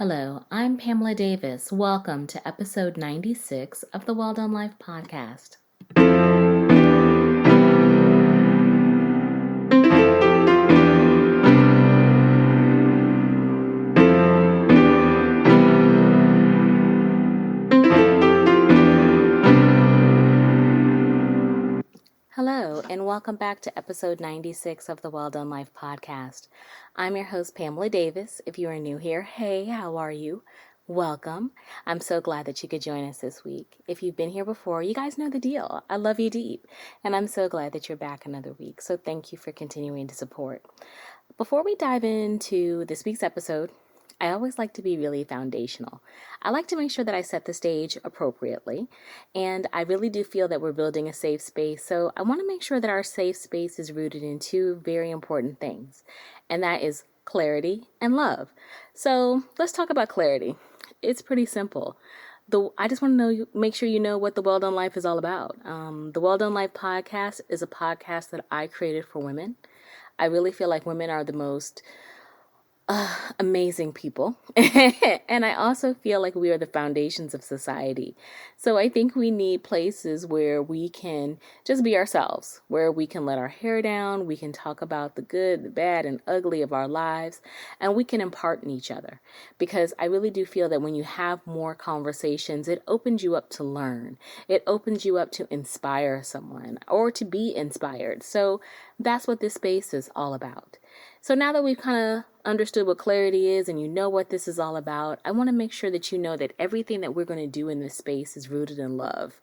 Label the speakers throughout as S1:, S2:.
S1: Hello, I'm Pamela Davis. Welcome to episode 96 of the Well Done Life podcast. Hello, and welcome back to episode 96 of the Well Done Life podcast. I'm your host, Pamela Davis. If you are new here, hey, how are you? Welcome. I'm so glad that you could join us this week. If you've been here before, you guys know the deal. I love you deep, and I'm so glad that you're back another week. So thank you for continuing to support. Before we dive into this week's episode, I always like to be really foundational. I like to make sure that I set the stage appropriately, and I really do feel that we're building a safe space. So I want to make sure that our safe space is rooted in two very important things, and that is clarity and love. So let's talk about clarity. It's pretty simple. I just want to make sure you know what the Well Done Life is all about. The Well Done Life podcast is a podcast that I created for women. I really feel like women are the most amazing people. And I also feel like we are the foundations of society. So I think we need places where we can just be ourselves, where we can let our hair down, we can talk about the good, the bad, and ugly of our lives, and we can impart in each other. Because I really do feel that when you have more conversations, it opens you up to learn. It opens you up to inspire someone or to be inspired. So that's what this space is all about. So now that we've kind of understood what clarity is and you know what this is all about, I want to make sure that you know that everything that we're going to do in this space is rooted in love.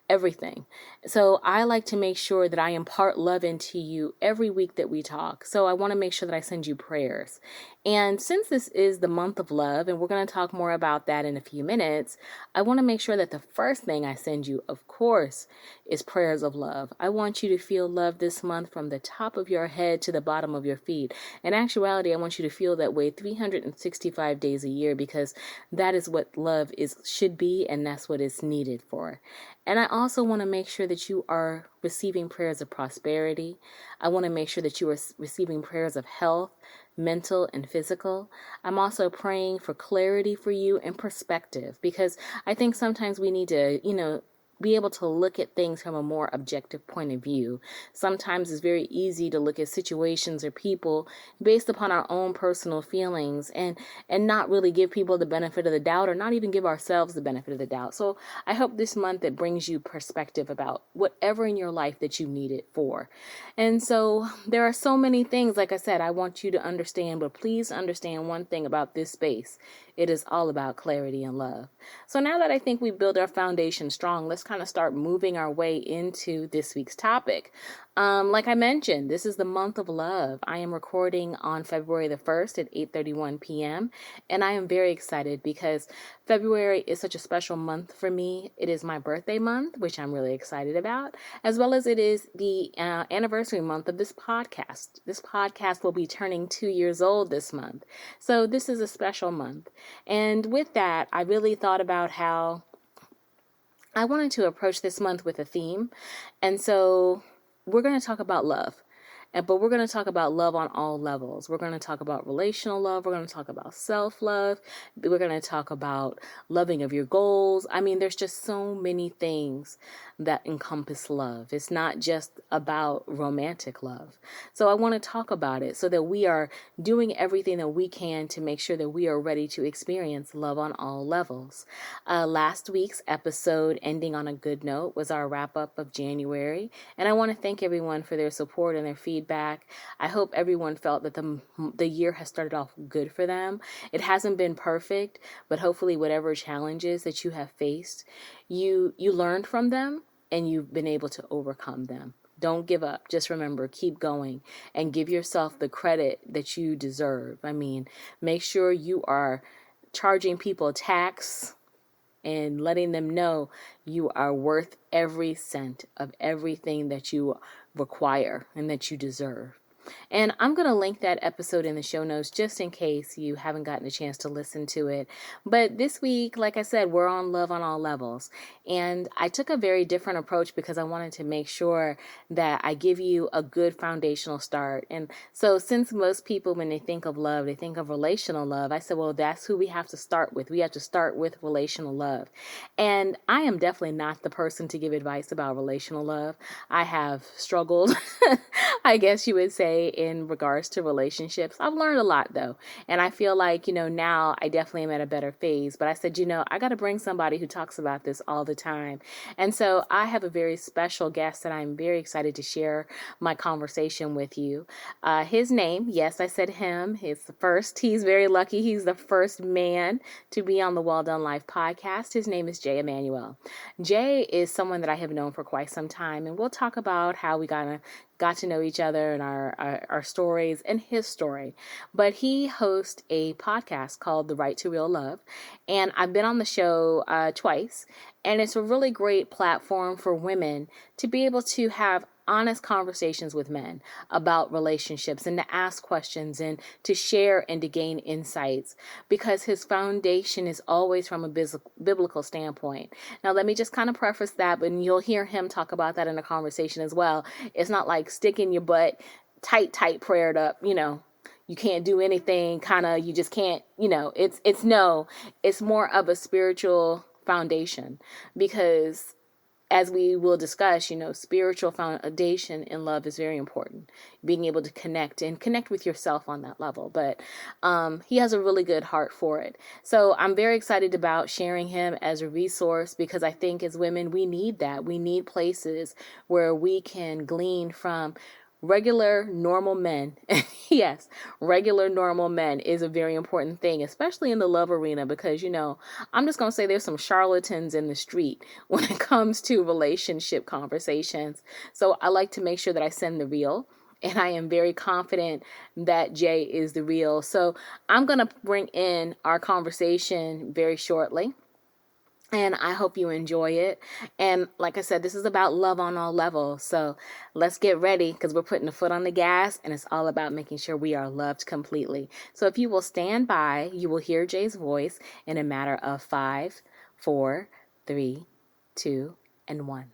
S1: Everything. So I like to make sure that I impart love into you every week that we talk. So I want to make sure that I send you prayers. And since this is the month of love, and we're going to talk more about that in a few minutes, I want to make sure that the first thing I send you, of course, is prayers of love. I want you to feel love this month from the top of your head to the bottom of your feet. In actuality, I want you to feel that way 365 days a year, because that is what love should be, and that's what it's needed for. And I also want to make sure that you are receiving prayers of prosperity. I want to make sure that you are receiving prayers of health, mental and physical. I'm also praying for clarity for you and perspective, because I think sometimes we need to, be able to look at things from a more objective point of view. Sometimes it's very easy to look at situations or people based upon our own personal feelings and not really give people the benefit of the doubt, or not even give ourselves the benefit of the doubt. So I hope this month it brings you perspective about whatever in your life that you need it for. And so there are so many things, like I said, I want you to understand, but please understand one thing about this space. It is all about clarity and love. So now that I think we've built our foundation strong, let's kind of start moving our way into this week's topic. Like I mentioned, this is the month of love. I am recording on February the 1st at 8:31 p.m. And I am very excited because February is such a special month for me. It is my birthday month, which I'm really excited about, as well as it is the anniversary month of this podcast. This podcast will be turning 2 years old this month. So this is a special month. And with that, I really thought about how I wanted to approach this month with a theme. And so we're going to talk about love. But we're going to talk about love on all levels. We're going to talk about relational love. We're going to talk about self-love. We're going to talk about loving of your goals. I mean, there's just so many things that encompass love. It's not just about romantic love. So I want to talk about it so that we are doing everything that we can to make sure that we are ready to experience love on all levels. Last week's episode, Ending on a Good Note, was our wrap-up of January. And I want to thank everyone for their support and their feedback. I hope everyone felt that the year has started off good for them. It hasn't been perfect, but hopefully whatever challenges that you have faced, you learned from them and you've been able to overcome them. Don't give up. Just remember, keep going and give yourself the credit that you deserve. I mean, make sure you are charging people tax and letting them know you are worth every cent of everything that you require and that you deserve. And I'm going to link that episode in the show notes just in case you haven't gotten a chance to listen to it. But this week, like I said, we're on Love on All Levels. And I took a very different approach because I wanted to make sure that I give you a good foundational start. And so since most people, when they think of love, they think of relational love, I said, well, that's who we have to start with. We have to start with relational love. And I am definitely not the person to give advice about relational love. I have struggled, I guess you would say, in regards to relationships. I've learned a lot though. And I feel like, now I definitely am at a better phase. But I said, I got to bring somebody who talks about this all the time. And so I have a very special guest that I'm very excited to share my conversation with you. His name, yes, I said him. He's very lucky. He's the first man to be on the Well Done Life podcast. His name is Jay Immanuel. Jay is someone that I have known for quite some time, and we'll talk about how we got to know each other and our stories and his story. But he hosts a podcast called The Right to Real Love, and I've been on the show twice, and it's a really great platform for women to be able to have honest conversations with men about relationships and to ask questions and to share and to gain insights, because his foundation is always from a biblical standpoint. Now, let me just kind of preface that, but you'll hear him talk about that in the conversation as well. It's not like sticking your butt tight prayed up, you can't do anything, you just can't, it's more of a spiritual foundation, because as we will discuss, spiritual foundation in love is very important. Being able to connect with yourself on that level. But he has a really good heart for it. So I'm very excited about sharing him as a resource, because I think as women, we need that. We need places where we can glean from regular, normal men. Yes, regular, normal men is a very important thing, especially in the love arena, because, I'm just going to say there's some charlatans in the street when it comes to relationship conversations. So I like to make sure that I send the real. And I am very confident that Jay is the real. So I'm going to bring in our conversation very shortly. And I hope you enjoy it. And like I said, this is about love on all levels. So let's get ready, because we're putting the foot on the gas, and it's all about making sure we are loved completely. So if you will stand by, you will hear Jay's voice in a matter of 5, 4, 3, 2, and 1.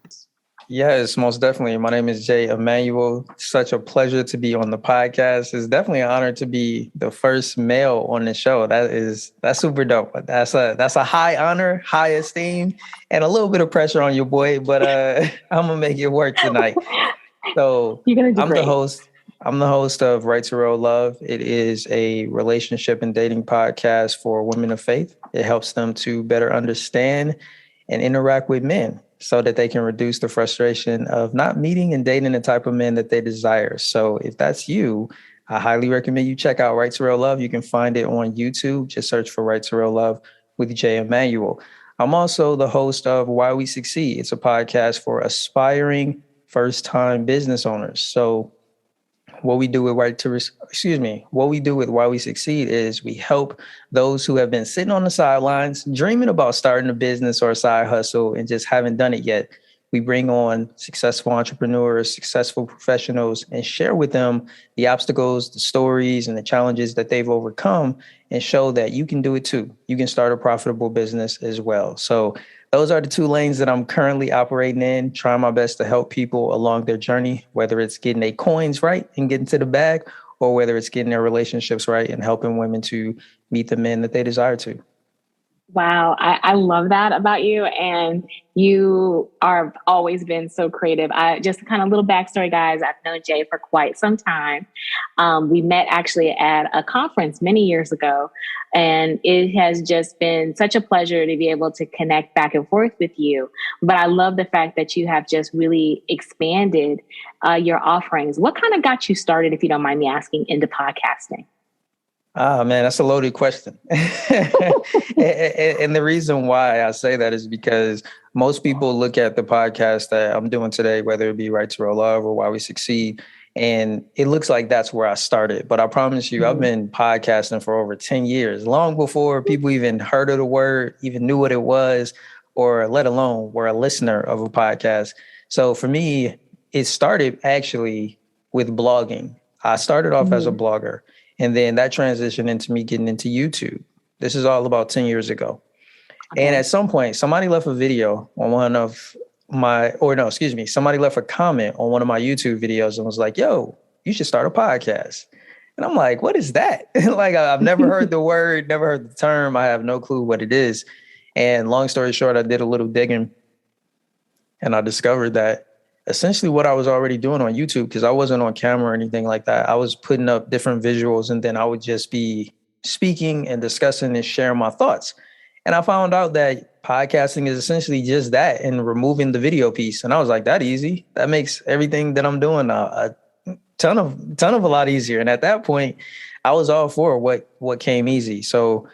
S2: Yes, most definitely. My name is Jay Immanuel. Such a pleasure to be on the podcast. It's definitely an honor to be the first male on the show. That's super dope. That's a high honor, high esteem, and a little bit of pressure on your boy, but I'm gonna make it work tonight. So
S1: You're gonna do
S2: I'm the
S1: great.
S2: host. I'm the host of Right to Real Love. It is a relationship and dating podcast for women of faith. It helps them to better understand and interact with men so that they can reduce the frustration of not meeting and dating the type of men that they desire. So if that's you, I highly recommend you check out Right to Real Love. You can find it on YouTube. Just search for Right to Real Love with Jay Immanuel. I'm also the host of Why We Succeed. It's a podcast for aspiring first-time business owners. So what we do with what we do with Why We Succeed is we help those who have been sitting on the sidelines, dreaming about starting a business or a side hustle and just haven't done it yet. We bring on successful entrepreneurs, successful professionals, and share with them the obstacles, the stories, and the challenges that they've overcome, and show that you can do it too. You can start a profitable business as well. So those are the two lanes that I'm currently operating in, trying my best to help people along their journey, whether it's getting their coins right and getting to the bag, or whether it's getting their relationships right and helping women to meet the men that they desire to.
S1: Wow, I love that about you. And you are always been so creative. I just kind of little backstory, guys. I've known Jay for quite some time. We met actually at a conference many years ago. And it has just been such a pleasure to be able to connect back and forth with you. But I love the fact that you have just really expanded your offerings. What kind of got you started, if you don't mind me asking, into podcasting?
S2: Ah, man, that's a loaded question. And the reason why I say that is because most people look at the podcast that I'm doing today, whether it be Right to Real Love or Why We Succeed, and it looks like that's where I started. But I promise you, I've been podcasting for over 10 years, long before people even heard of the word, even knew what it was, or let alone were a listener of a podcast. So for me, it started actually with blogging. I started off as a
S1: Mm-hmm.
S2: blogger, and then that transitioned into me getting into YouTube. This is all about 10 years ago. And
S1: Okay.
S2: at some point, somebody left a video on one of my, or no, excuse me, somebody left a comment on one of my YouTube videos and was like, yo, you should start a podcast. And I'm like, what is that? Like, I've never heard the word, never heard the term. I have no clue what it is. And long story short, I did a little digging and I discovered that essentially what I was already doing on YouTube, because I wasn't on camera or anything like that, I was putting up different visuals and then I would just be speaking and discussing and sharing my thoughts. And I found out that podcasting is essentially just that and removing the video piece. And I was like, that easy. That makes everything that I'm doing a ton of a lot easier. And at that point, I was all for what came easy. So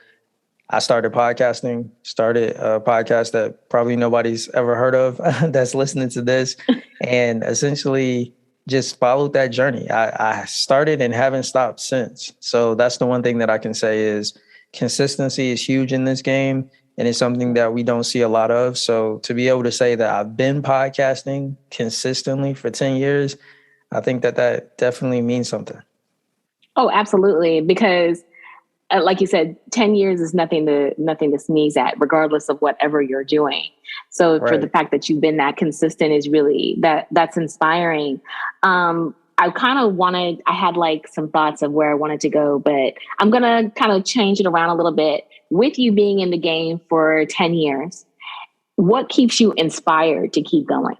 S2: I started podcasting, started a podcast that probably nobody's ever heard of that's listening to this, and essentially just followed that journey. I started and haven't stopped since. So that's the one thing that I can say is consistency is huge in this game, and it's something that we don't see a lot of. So to be able to say that I've been podcasting consistently for 10 years, I think that that definitely means something.
S1: Oh, absolutely. Because like you said, 10 years is nothing to sneeze at, regardless of whatever you're doing. So for the
S2: Right.
S1: fact that you've been that consistent is really that's inspiring. I kind of wanted, I had like some thoughts of where I wanted to go, but I'm going to kind of change it around a little bit. With you being in the game for 10 years, what keeps you inspired to keep going?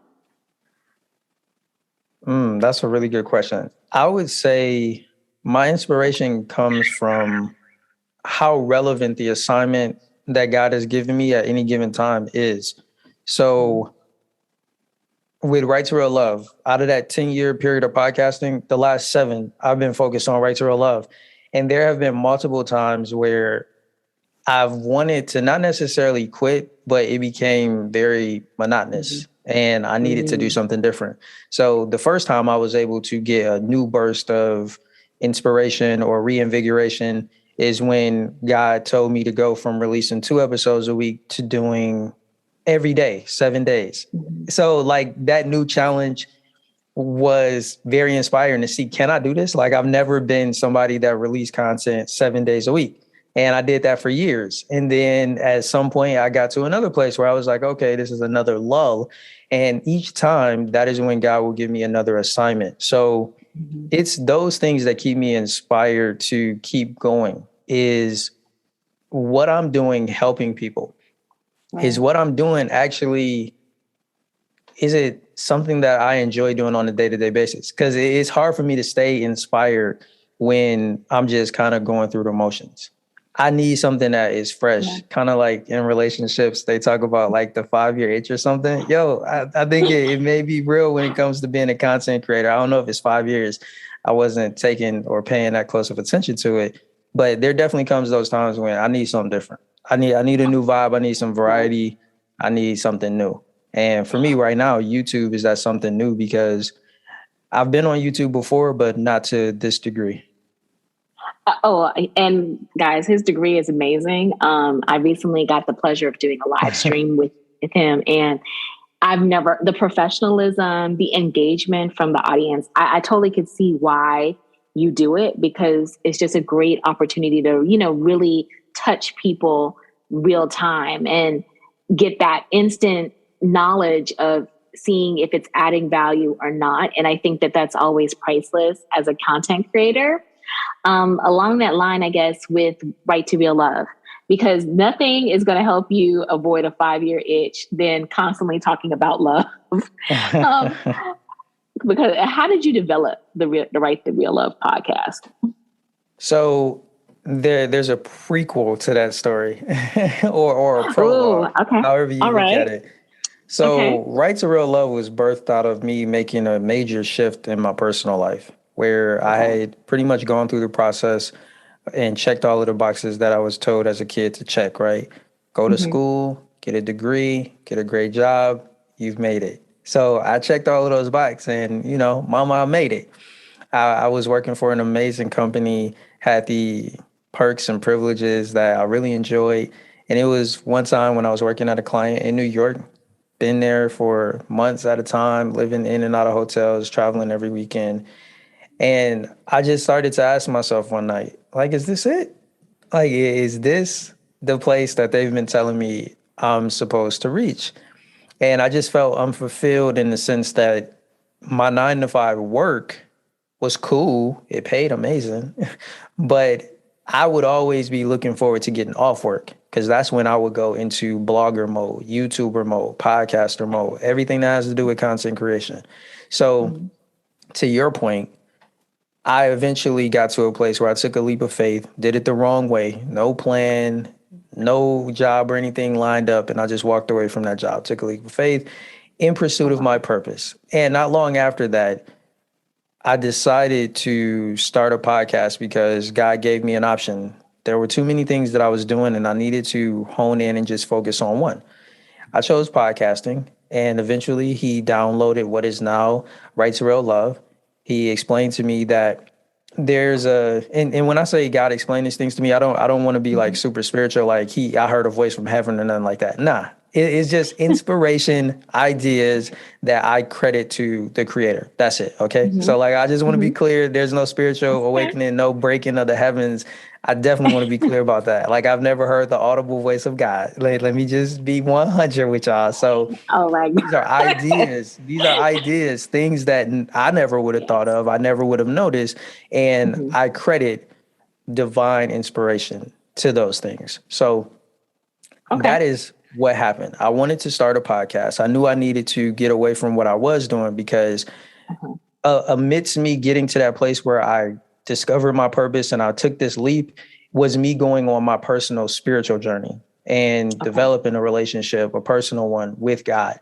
S2: That's a really good question. I would say my inspiration comes from how relevant the assignment that God has given me at any given time is. So with Right to Real Love, out of that 10-year period of podcasting, the last 7, I've been focused on Right to Real Love. And there have been multiple times where I've wanted to not necessarily quit, but it became very
S1: Mm-hmm.
S2: monotonous and I needed to do
S1: Mm-hmm.
S2: something different. So the first time I was able to get a new burst of inspiration or reinvigoration is when God told me to go from releasing 2 episodes a week to doing every day, 7 days.
S1: Mm-hmm.
S2: So like that new challenge was very inspiring to see, can I do this? Like I've never been somebody that released content 7 days a week. And I did that for years. And then at some point I got to another place where I was like, okay, this is another lull. And each time that is when God will give me another assignment. So
S1: Mm-hmm.
S2: it's those things that keep me inspired to keep going is what I'm doing helping people. Is
S1: Right.
S2: what I'm doing actually, is it something that I enjoy doing on a day-to-day basis? Because it's hard for me to stay inspired when I'm just kind of going through the motions. I need something that is
S1: Yeah.
S2: fresh, kind of like in relationships, they talk about like the 5-year itch or something. Yo, I think it may be real when it comes to being a content creator. I don't know if it's 5 years. I wasn't taking or paying that close of attention to it, but there definitely comes those times when I need something different. I need a new vibe. I need some
S1: Right.
S2: variety. I need something new. And for me right now, YouTube is that something new because I've been on YouTube before, but not to this degree.
S1: Oh, and guys, his degree is amazing. I recently got the pleasure of doing a live stream with him, and I've never, the professionalism, the engagement from the audience, I totally could see why you do it because it's just a great opportunity to, really touch people real time and get that instant knowledge of seeing if it's adding value or not. And I think that that's always priceless as a content creator. Along that line, I guess, with Right to Real Love, because nothing is going to help you avoid a 5-year itch than constantly talking about love. um, because how did you develop the Right to Real Love podcast?
S2: So there's a prequel to that story or a
S1: Oh,
S2: prologue,
S1: okay.
S2: however you
S1: All
S2: look at
S1: right.
S2: it. So
S1: Okay.
S2: Right to Real Love was birthed out of me making a major shift in my personal life where I
S1: Okay.
S2: had pretty much gone through the process and checked all of the boxes that I was told as a kid to check, right? Go to
S1: Mm-hmm.
S2: school, get a degree, get a great job, you've made it. So I checked all of those boxes and, mama, I made it. I was working for an amazing company, had the perks and privileges that I really enjoyed. And it was one time when I was working at a client in New York, been there for months at a time, living in and out of hotels, traveling every weekend. And I just started to ask myself one night, like, is this it? Like, is this the place that they've been telling me I'm supposed to reach? And I just felt unfulfilled in the sense that my 9 to 5 work was cool. It paid amazing. But I would always be looking forward to getting off work because that's when I would go into blogger mode, YouTuber mode, podcaster mode, everything that has to do with content creation. So,
S1: Mhm.
S2: to your point, I eventually got to a place where I took a leap of faith, did it the wrong way, no plan, no job or anything lined up, and I just walked away from that job, took a leap of faith in
S1: Oh,
S2: pursuit of my
S1: wow.
S2: purpose. And not long after that, I decided to start a podcast because God gave me an option. There were too many things that I was doing, and I needed to hone in and just focus on one. I chose podcasting, and eventually he downloaded what is now Right to Real Love. He explained to me that there's and when I say God explained these things to me, I don't want to be like
S1: Mhm.
S2: super spiritual, like I heard a voice from heaven or nothing like that. Nah. It's just inspiration, ideas that I credit to the creator. That's it. Okay. So
S1: Mhm.
S2: like I just want to be
S1: Mhm.
S2: clear. There's no spiritual
S1: Okay.
S2: awakening, no breaking of the heavens. I definitely want to be clear about that. Like I've never heard the audible voice of God. Like, let me just be 100 with y'all. So
S1: Oh my
S2: these are
S1: God.
S2: ideas. These are ideas, things that I never would have thought
S1: Yes.
S2: of. I never would have noticed. And
S1: Mhm.
S2: I credit divine inspiration to those things. So
S1: Okay.
S2: that is what happened. I wanted to start a podcast. I knew I needed to get away from what I was doing because
S1: Uh-huh.
S2: amidst me getting to that place where I discovered my purpose and I took this leap was me going on my personal spiritual journey and
S1: Okay.
S2: developing a relationship, a personal one with God.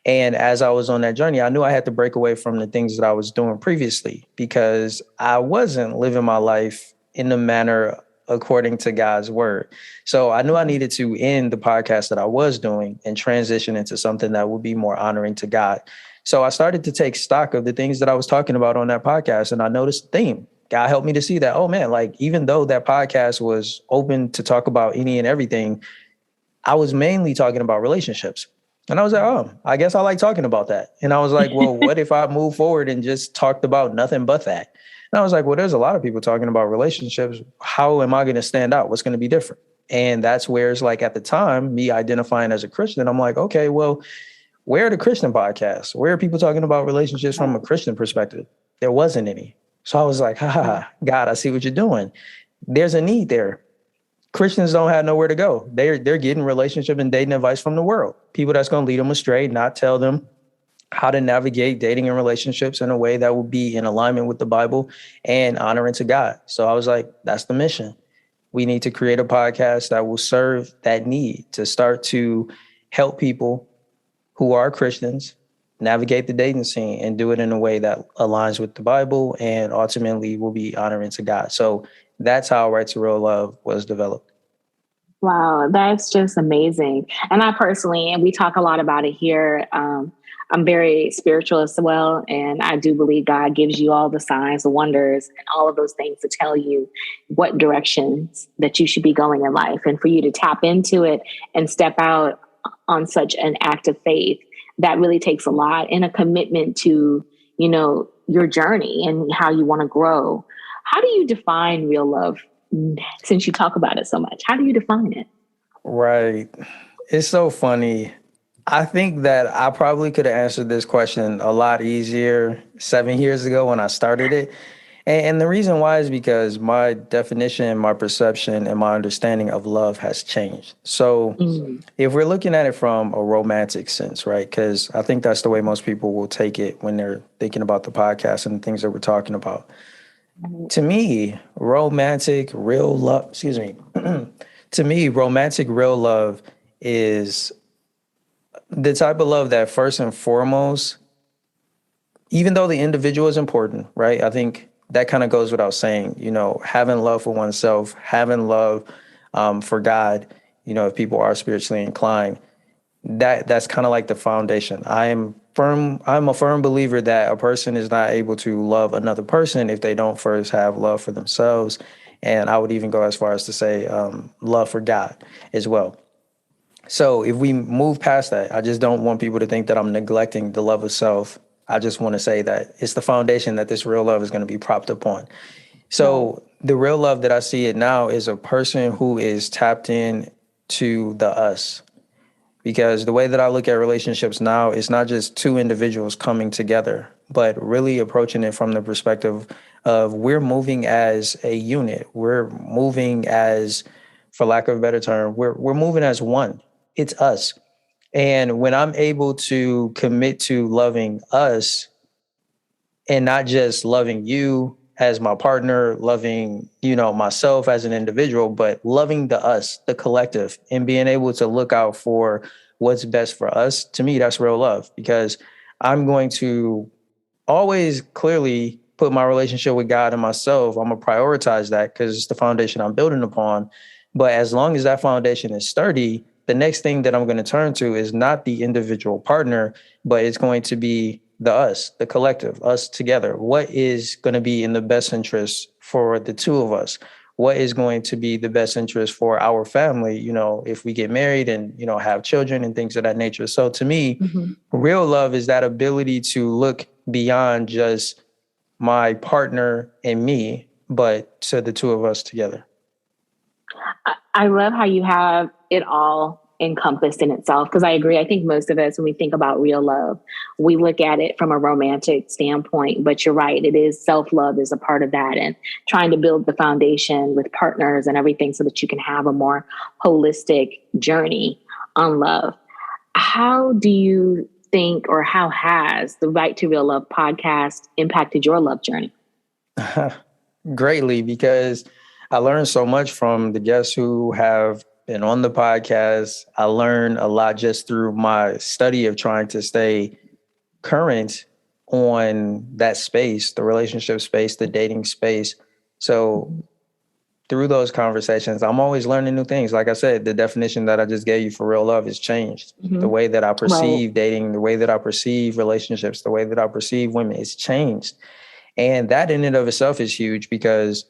S2: And as I was on that journey, I knew I had to break away from the things that I was doing previously because I wasn't living my life in the manner according to God's word. So I knew I
S1: Mhm.
S2: needed to end the podcast that I was doing and transition into something that would be more honoring to God. So I started to take stock of the things that I was talking about on that podcast, and I noticed a theme. God helped me to see that, oh man, like even though that podcast was open to talk about any and everything, I was mainly talking about relationships. And I was like, oh, I guess I like talking about that. And I was like, well, what if I move forward and just talked about nothing but that? And I was like, well, there's a lot of people talking about relationships. How am I going to stand out? What's going to be different? And that's where it's like at the time, me identifying as a Christian, I'm like, okay, well, where are the Christian podcasts? Where are people talking about relationships from a
S1: Right.
S2: Christian perspective? There wasn't any. So I was like, ha ha,
S1: Right.
S2: ha, God, I see what you're doing. There's a need there. Christians don't have nowhere to go. They're getting relationship and dating advice from the world. People that's going to lead them astray, not tell them how to navigate dating and relationships in a way that will be in alignment with the Bible and honoring to God. So I was like, that's the mission. We need to create a podcast that will serve that need to start to help people who are Christians navigate the dating scene and do it in a way that aligns with the Bible and ultimately will be honoring to God. So that's how Right to Real Love was developed.
S1: Wow, that's just amazing. And I personally, and we talk a lot about it here. I'm very spiritual as well, and I do believe God gives you all the signs, the wonders, and all of those things to tell you what directions that you should be going in life, and for you to tap into it and step out on such an act of faith. That really takes a lot and a commitment to, your journey and how you want to grow. How do you define real love? Since you talk about it so much, how do you define it?
S2: Right. It's so funny. I think that I probably could have answered this question a lot easier 7 years ago when I started it. And the reason why is because my definition, my perception, and my understanding of love has changed. So
S1: Mm.
S2: if we're looking at it from a romantic sense, right? Because I think that's the way most people will take it when they're thinking about the podcast and the things that we're talking about. To me, romantic, real love, excuse me, to me, romantic, real love is the type of love that first and foremost, even though the individual is important, right? I think that kind of goes without saying, having love for oneself, having love for God, if people are spiritually inclined, that's kind of like the foundation. I'm a firm believer that a person is not able to love another person if they don't first have love for themselves. And I would even go as far as to say love for God as well. So if we move past that, I just don't want people to think that I'm neglecting the love of self I just want to say that it's the foundation that this real love is going to be propped upon. So the real love that I see it now is a person who is tapped in to the us. Because the way that I look at relationships now, it's not just two individuals coming together, but really approaching it from the perspective of we're moving as a unit. We're moving as, for lack of a better term, we're moving as one. It's us. And when I'm able to commit to loving us and not just loving you as my partner, loving, myself as an individual, but loving the us, the collective, and being able to look out for what's best for us, to me, that's real love, because I'm going to always clearly put my relationship with God and myself. I'm going to prioritize that because it's the foundation I'm building upon. But as long as that foundation is sturdy, the next thing that I'm going to turn to is not the individual partner, but it's going to be the us, the collective, us together. What is going to be in the best interest for the two of us? What is going to be the best interest for our family, if we get married and, have children and things of that nature. So to me, real love is that ability to look beyond just my partner and me, but to the two of us together.
S1: I love how you have it all encompassed in itself, because I agree. I think most of us, when we think about real love, we look at it from a romantic standpoint, but you're right. It is self-love is a part of that, and trying to build the foundation with partners and everything so that you can have a more holistic journey on love. How do you think, or how has the Right to Real Love podcast impacted your love journey?
S2: Greatly, because I learned so much from the guests who have been on the podcast. I learned a lot just through my study of trying to stay current on that space, the relationship space, the dating space. So through those conversations, I'm always learning new things. Like I said, the definition that I just gave you for real love has changed. The way that I perceive dating, the way that I perceive relationships, the way that I perceive women, it's changed. And that in and of itself is huge, because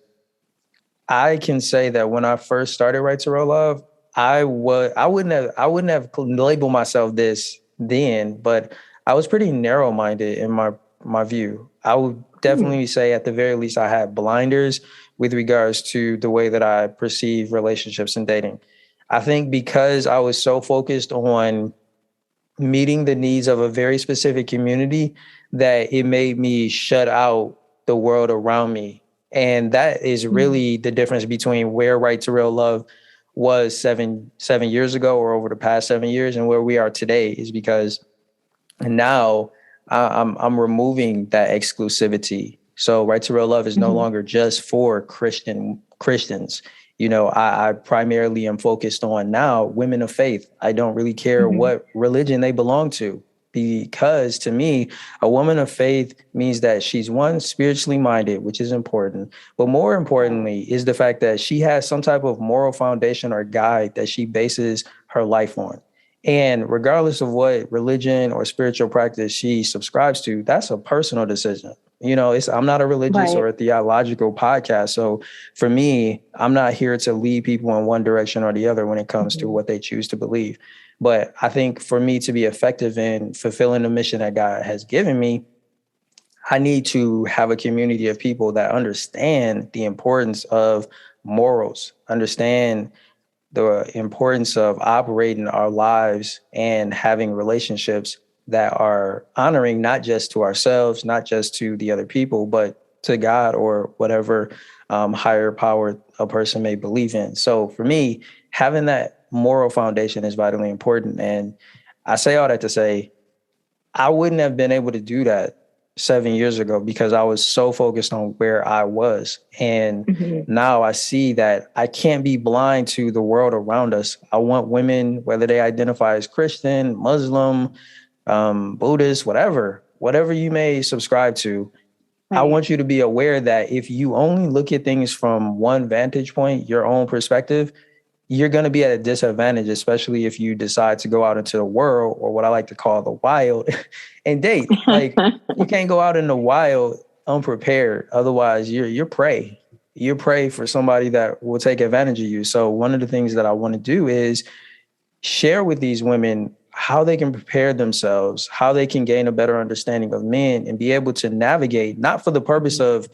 S2: I can say that when I first started Right to Real Love, I wouldn't have labeled myself this then, but I was pretty narrow-minded in my view. I would definitely say at the very least I had blinders with regards to the way that I perceive relationships and dating. I think because I was so focused on meeting the needs of a very specific community that it made me shut out the world around me. And that is really the difference between where Right to Real Love was seven years ago, or over the past 7 years, and where we are today, is because now I'm removing that exclusivity. So Right to Real Love is no longer just for Christians. I primarily am focused on now women of faith. I don't really care what religion they belong to, because to me, a woman of faith means that she's, one, spiritually minded, which is important. But more importantly is the fact that she has some type of moral foundation or guide that she bases her life on. And regardless of what religion or spiritual practice she subscribes to, that's a personal decision. I'm not a religious or a theological podcast. So for me, I'm not here to lead people in one direction or the other when it comes to what they choose to believe. But I think for me to be effective in fulfilling the mission that God has given me, I need to have a community of people that understand the importance of morals, understand the importance of operating our lives and having relationships that are honoring not just to ourselves, not just to the other people, but to God or whatever higher power a person may believe in. So for me, having that moral foundation is vitally important. And I say all that to say, I wouldn't have been able to do that 7 years ago because I was so focused on where I was. And now I see that I can't be blind to the world around us. I want women, whether they identify as Christian, Muslim, Buddhist, whatever you may subscribe to. I want you to be aware that if you only look at things from one vantage point, your own perspective, you're going to be at a disadvantage, especially if you decide to go out into the world, or what I like to call the wild, and date. Like, you can't go out in the wild unprepared. Otherwise, you're prey. You're prey for somebody that will take advantage of you. So one of the things that I want to do is share with these women how they can prepare themselves, how they can gain a better understanding of men and be able to navigate, not for the purpose of,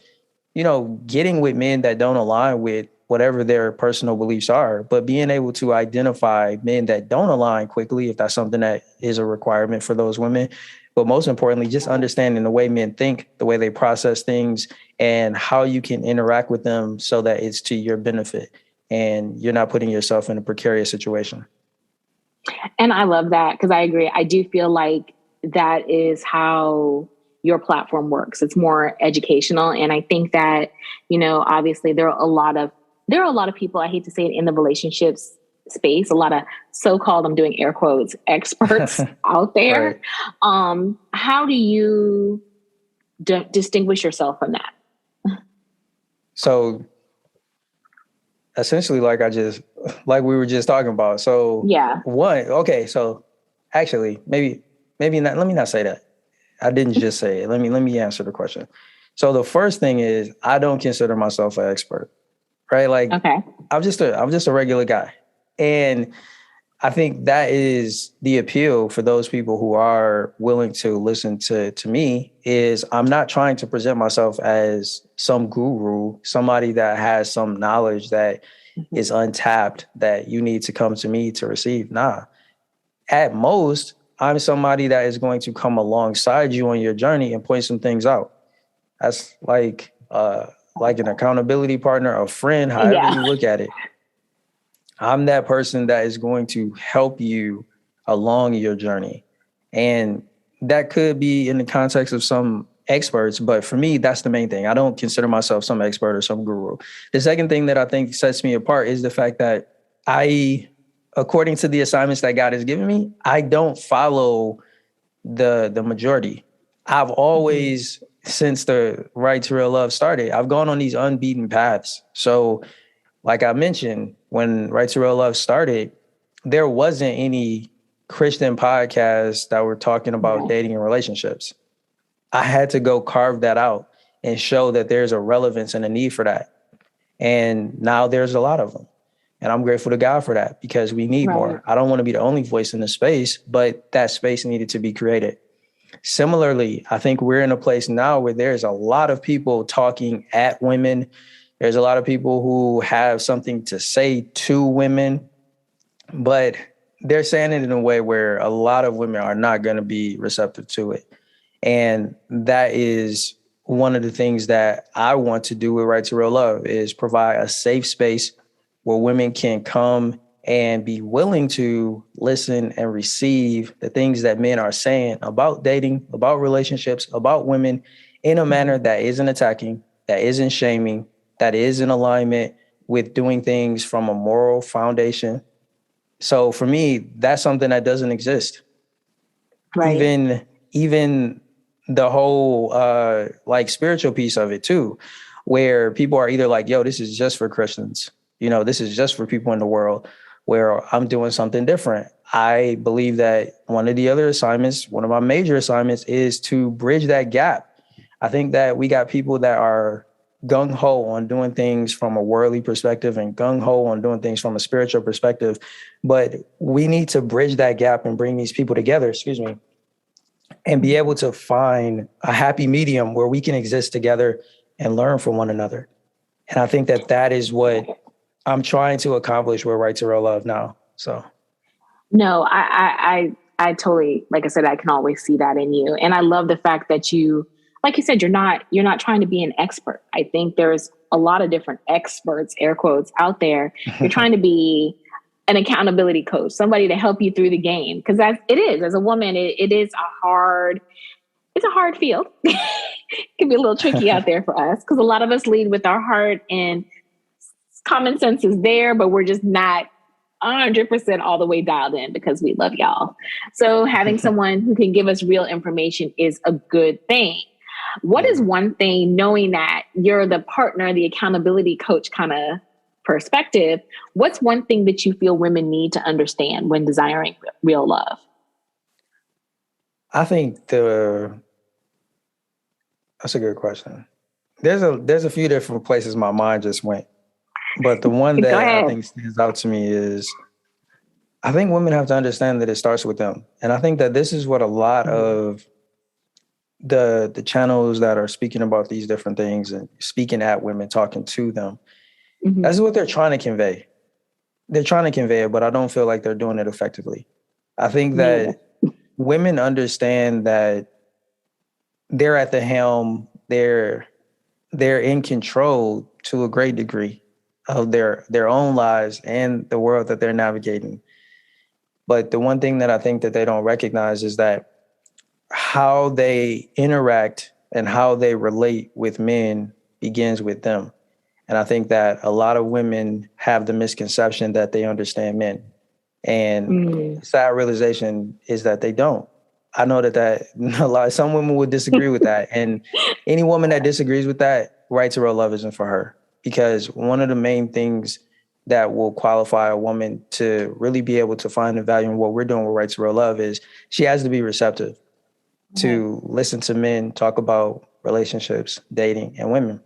S2: getting with men that don't align with whatever their personal beliefs are, but being able to identify men that don't align quickly, if that's something that is a requirement for those women. But most importantly, just understanding the way men think, the way they process things, and how you can interact with them so that it's to your benefit and you're not putting yourself in a precarious situation.
S1: And I love that because I agree. I do feel like that is how your platform works. It's more educational. And I think that, obviously there are a lot of people, I hate to say it, in the relationships space, a lot of so-called, I'm doing air quotes, experts out there.
S2: Right.
S1: How do you distinguish yourself from that?
S2: So essentially, like we were just talking about. So
S1: yeah.
S2: So actually, maybe not, let me not say that. I didn't just say it. Let me answer the question. So the first thing is, I don't consider myself an expert, right? Like,
S1: okay.
S2: I'm just a regular guy. And I think that is the appeal for those people who are willing to listen to me, is I'm not trying to present myself as some guru, somebody that has some knowledge that is untapped that you need to come to me to receive. Nah, at most, I'm somebody that is going to come alongside you on your journey and point some things out. That's like an accountability partner, a friend, however you look at it. I'm that person that is going to help you along your journey. And that could be in the context of some experts, but for me, that's the main thing. I don't consider myself some expert or some guru. The second thing that I think sets me apart is the fact that according to the assignments that God has given me, I don't follow the majority. I've always, since the Right to Real Love started, I've gone on these unbeaten paths. So like I mentioned, when Right to Real Love started, there wasn't any Christian podcasts that were talking about dating and relationships. I had to go carve that out and show that there's a relevance and a need for that. And now there's a lot of them. And I'm grateful to God for that, because we need more. I don't want to be the only voice in the space, but that space needed to be created. Similarly, I think we're in a place now where there's a lot of people talking at women. There's a lot of people who have something to say to women, but they're saying it in a way where a lot of women are not going to be receptive to it. And that is one of the things that I want to do with Right to Real Love, is provide a safe space where women can come and be willing to listen and receive the things that men are saying about dating, about relationships, about women, in a manner that isn't attacking, that isn't shaming, that is in alignment with doing things from a moral foundation. So for me, that's something that doesn't exist. Right. Even the whole spiritual piece of it too, where people are either like, yo, this is just for Christians. This is just for people in the world, where I'm doing something different. I believe that one of my major assignments is to bridge that gap. I think that we got people that are gung-ho on doing things from a worldly perspective and gung-ho on doing things from a spiritual perspective. But we need to bridge that gap and bring these people together, and be able to find a happy medium where we can exist together and learn from one another. And I think that is what I'm trying to accomplish with Right to Real Love now. So.
S1: No, I totally, like I said, I can always see that in you. And I love the fact that you, like you said, you're not trying to be an expert. I think there's a lot of different experts, air quotes, out there. You're trying to be an accountability coach, somebody to help you through the game. Because it is, as a woman, it is it's a hard field. It can be a little tricky out there for us, because a lot of us lead with our heart, and common sense is there, but we're just not 100% all the way dialed in, because we love y'all. So having someone who can give us real information is a good thing. What is one thing, knowing that you're the partner, the accountability coach kind of perspective, what's one thing that you feel women need to understand when desiring real love?
S2: I think that's a good question. There's a few different places my mind just went, but the one that I think stands out to me is I think women have to understand that it starts with them. And I think that this is what a lot
S1: Mm-hmm.
S2: of the channels that are speaking about these different things and speaking at women, talking to them, that's
S1: Mm-hmm.
S2: what they're trying to convey. They're trying to convey it, but I don't feel like they're doing it effectively. I think
S1: Me either.
S2: that women understand that they're at the helm, they're in control to a great degree of their own lives and the world that they're navigating. But the one thing that I think that they don't recognize is that how they interact and how they relate with men begins with them. And I think that a lot of women have the misconception that they understand men. And
S1: Mm.
S2: the sad realization is that they don't. I know that a lot, some women would disagree with that. And any woman that disagrees with that, right to real love isn't for her. Because one of the main things that will qualify a woman to really be able to find the value in what we're doing with right to real love is she has to be receptive
S1: Right.
S2: to listen to men talk about relationships, dating, and women.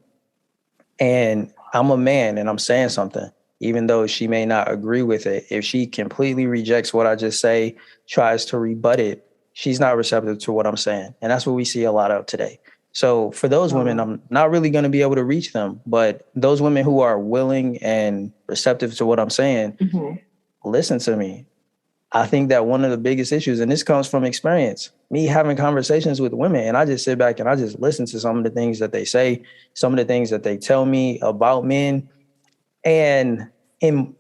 S2: And I'm a man and I'm saying something, even though she may not agree with it. If she completely rejects what I just say, tries to rebut it, she's not receptive to what I'm saying. And that's what we see a lot of today. So for those women,
S1: Oh.
S2: I'm not really going to be able to reach them. But those women who are willing and receptive to what I'm saying,
S1: Mm-hmm.
S2: listen to me. I think that one of the biggest issues, and this comes from experience, me having conversations with women, and I just sit back and I just listen to some of the things that they say, some of the things that they tell me about men, and in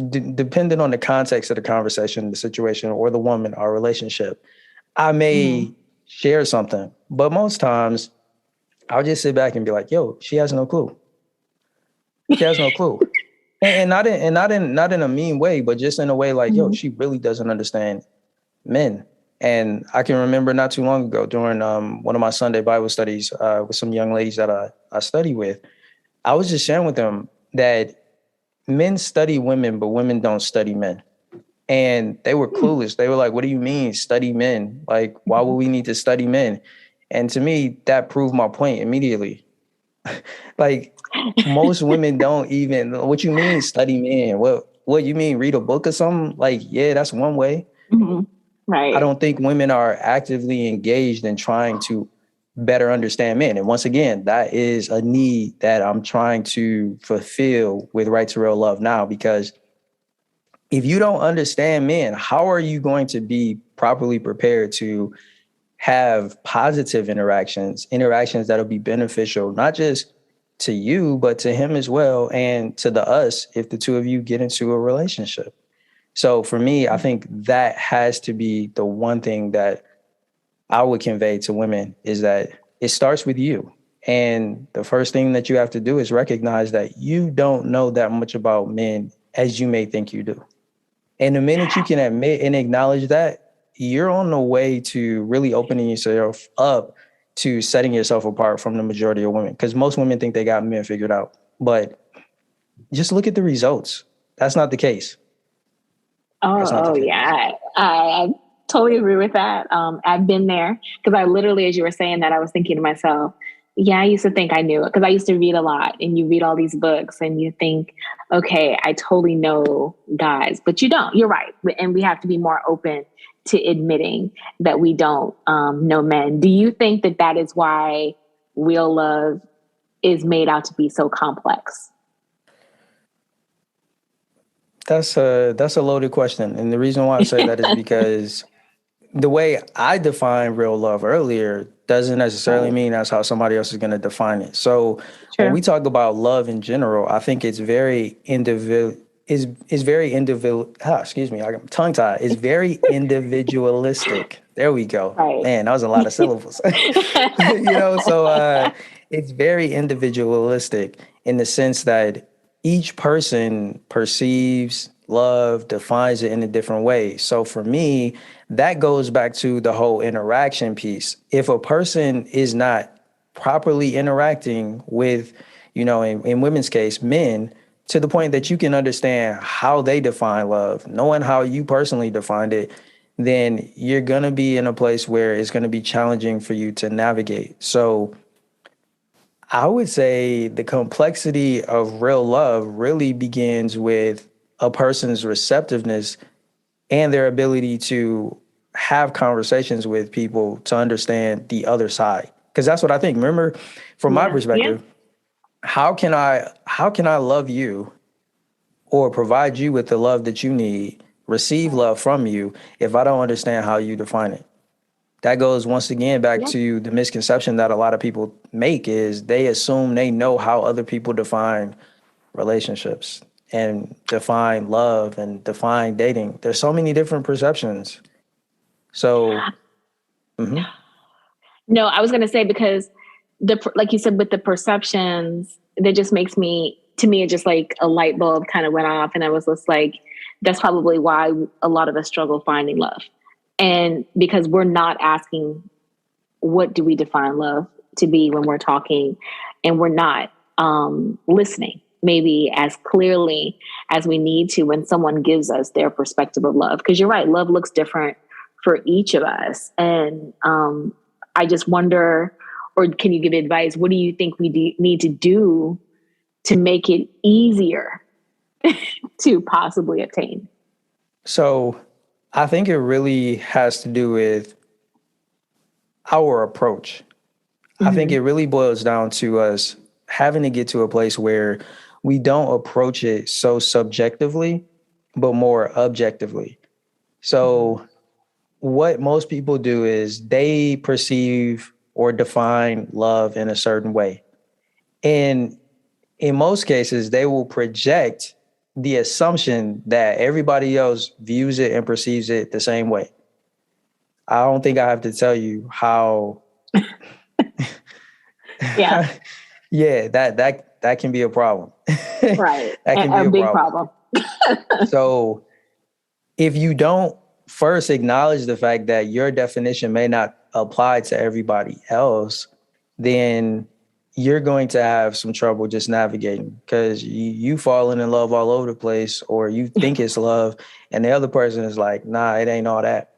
S2: depending on the context of the conversation, the situation, or the woman, our relationship, I
S1: Mm-hmm.
S2: may share something, but most times I'll just sit back and be like, "Yo, she has no clue. She has no clue." And not in a mean way, but just in a way like, yo,
S1: Mm-hmm.
S2: she really doesn't understand men. And I can remember not too long ago during one of my Sunday Bible studies with some young ladies that I study with, I was just sharing with them that men study women, but women don't study men. And they were clueless. They were like, what do you mean study men? Like, why would we need to study men? And to me, that proved my point immediately. Like, most women don't even, what you mean study men? What you mean read a book or something? Like, yeah, that's one way.
S1: Mm-hmm.
S2: I
S1: Right.
S2: don't think women are actively engaged in trying to better understand men. And once again, that is a need that I'm trying to fulfill with Right to Real Love now, because if you don't understand men, how are you going to be properly prepared to have positive interactions that'll be beneficial, not just to you, but to him as well, and to the us if the two of you get into a relationship. So for me, I think that has to be the one thing that I would convey to women is that it starts with you. And the first thing that you have to do is recognize that you don't know that much about men as you may think you do. And the minute you can admit and acknowledge that, you're on the way to really opening yourself up to setting yourself apart from the majority of women. Because most women think they got men figured out. But just look at the results. That's not the case. That's not the
S1: Oh,
S2: case.
S1: yeah. I totally agree with that. I've been there because I literally, as you were saying that, I was thinking to myself, yeah, I used to think I knew it because I used to read a lot and you read all these books and you think, okay, I totally know guys, but you don't. You're right. And we have to be more open to admitting that we don't know men. Do you think that that is why real love is made out to be so complex?
S2: That's a loaded question. And the reason why I say that is because the way I defined real love earlier doesn't necessarily
S1: Right.
S2: mean that's how somebody else is going to define it. So when we
S1: True.
S2: talk about love in general, I think it's very individual. Is very individual. Excuse me, I'm tongue tied. It's very individualistic. There we go.
S1: Right.
S2: Man, that was a lot of syllables. So it's very individualistic in the sense that each person perceives love, defines it in a different way. So for me, that goes back to the whole interaction piece. If a person is not properly interacting with, in women's case, men, to the point that you can understand how they define love, knowing how you personally defined it, then you're going to be in a place where it's going to be challenging for you to navigate. So I would say the complexity of real love really begins with a person's receptiveness and their ability to have conversations with people to understand the other side. Because that's what I think. Remember, from my
S1: Yeah. Yeah.
S2: perspective, how can I love you or provide you with the love that you need, receive
S1: Right.
S2: love from you if I don't understand how you define it? That goes once again back
S1: Yeah.
S2: to the misconception that a lot of people make is they assume they know how other people define relationships and define love and define dating. There's so many different perceptions. So, mhm.
S1: No, I was going to say because like you said, with the perceptions, that just makes me, to me, it just like a light bulb kind of went off. And I was just like, that's probably why a lot of us struggle finding love. And because we're not asking, what do we define love to be when we're talking, and we're not listening maybe as clearly as we need to when someone gives us their perspective of love. Because you're right, love looks different for each of us. And I just wonder, or can you give advice? What do you think we need to do to make it easier to possibly attain?
S2: So I think it really has to do with our approach. I think
S1: Mm-hmm.
S2: it really boils down to us having to get to a place where we don't approach it so subjectively, but more objectively.
S1: Mm-hmm.
S2: So, what most people do is they perceive or define love in a certain way. And in most cases, they will project the assumption that everybody else views it and perceives it the same way. I don't think I have to tell you how
S1: Yeah,
S2: yeah, that can be a problem.
S1: right.
S2: That can be
S1: A
S2: a
S1: big
S2: problem.
S1: problem.
S2: So if you don't first acknowledge the fact that your definition may not apply to everybody else, then you're going to have some trouble just navigating because you falling in love all over the place, or you think it's love and the other person is like, nah, it ain't all that.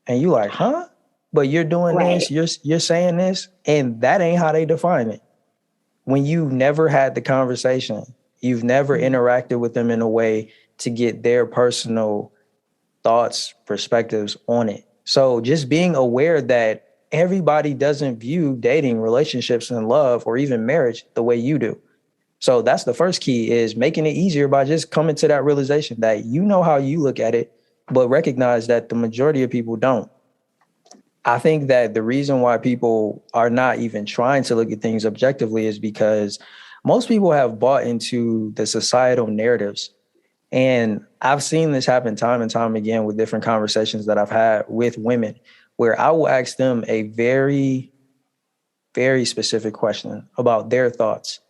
S2: And you like, huh? But you're doing
S1: Right.
S2: this, you're saying this, and that ain't how they define it. When you've never had the conversation, you've never
S1: Mm-hmm.
S2: interacted with them in a way to get their personal thoughts, perspectives on it. So just being aware that everybody doesn't view dating, relationships, and love, or even marriage the way you do. So that's the first key, is making it easier by just coming to that realization that you know how you look at it, but recognize that the majority of people don't. I think that the reason why people are not even trying to look at things objectively is because most people have bought into the societal narratives. And I've seen this happen time and time again with different conversations that I've had with women, where I will ask them a very, very specific question about their thoughts.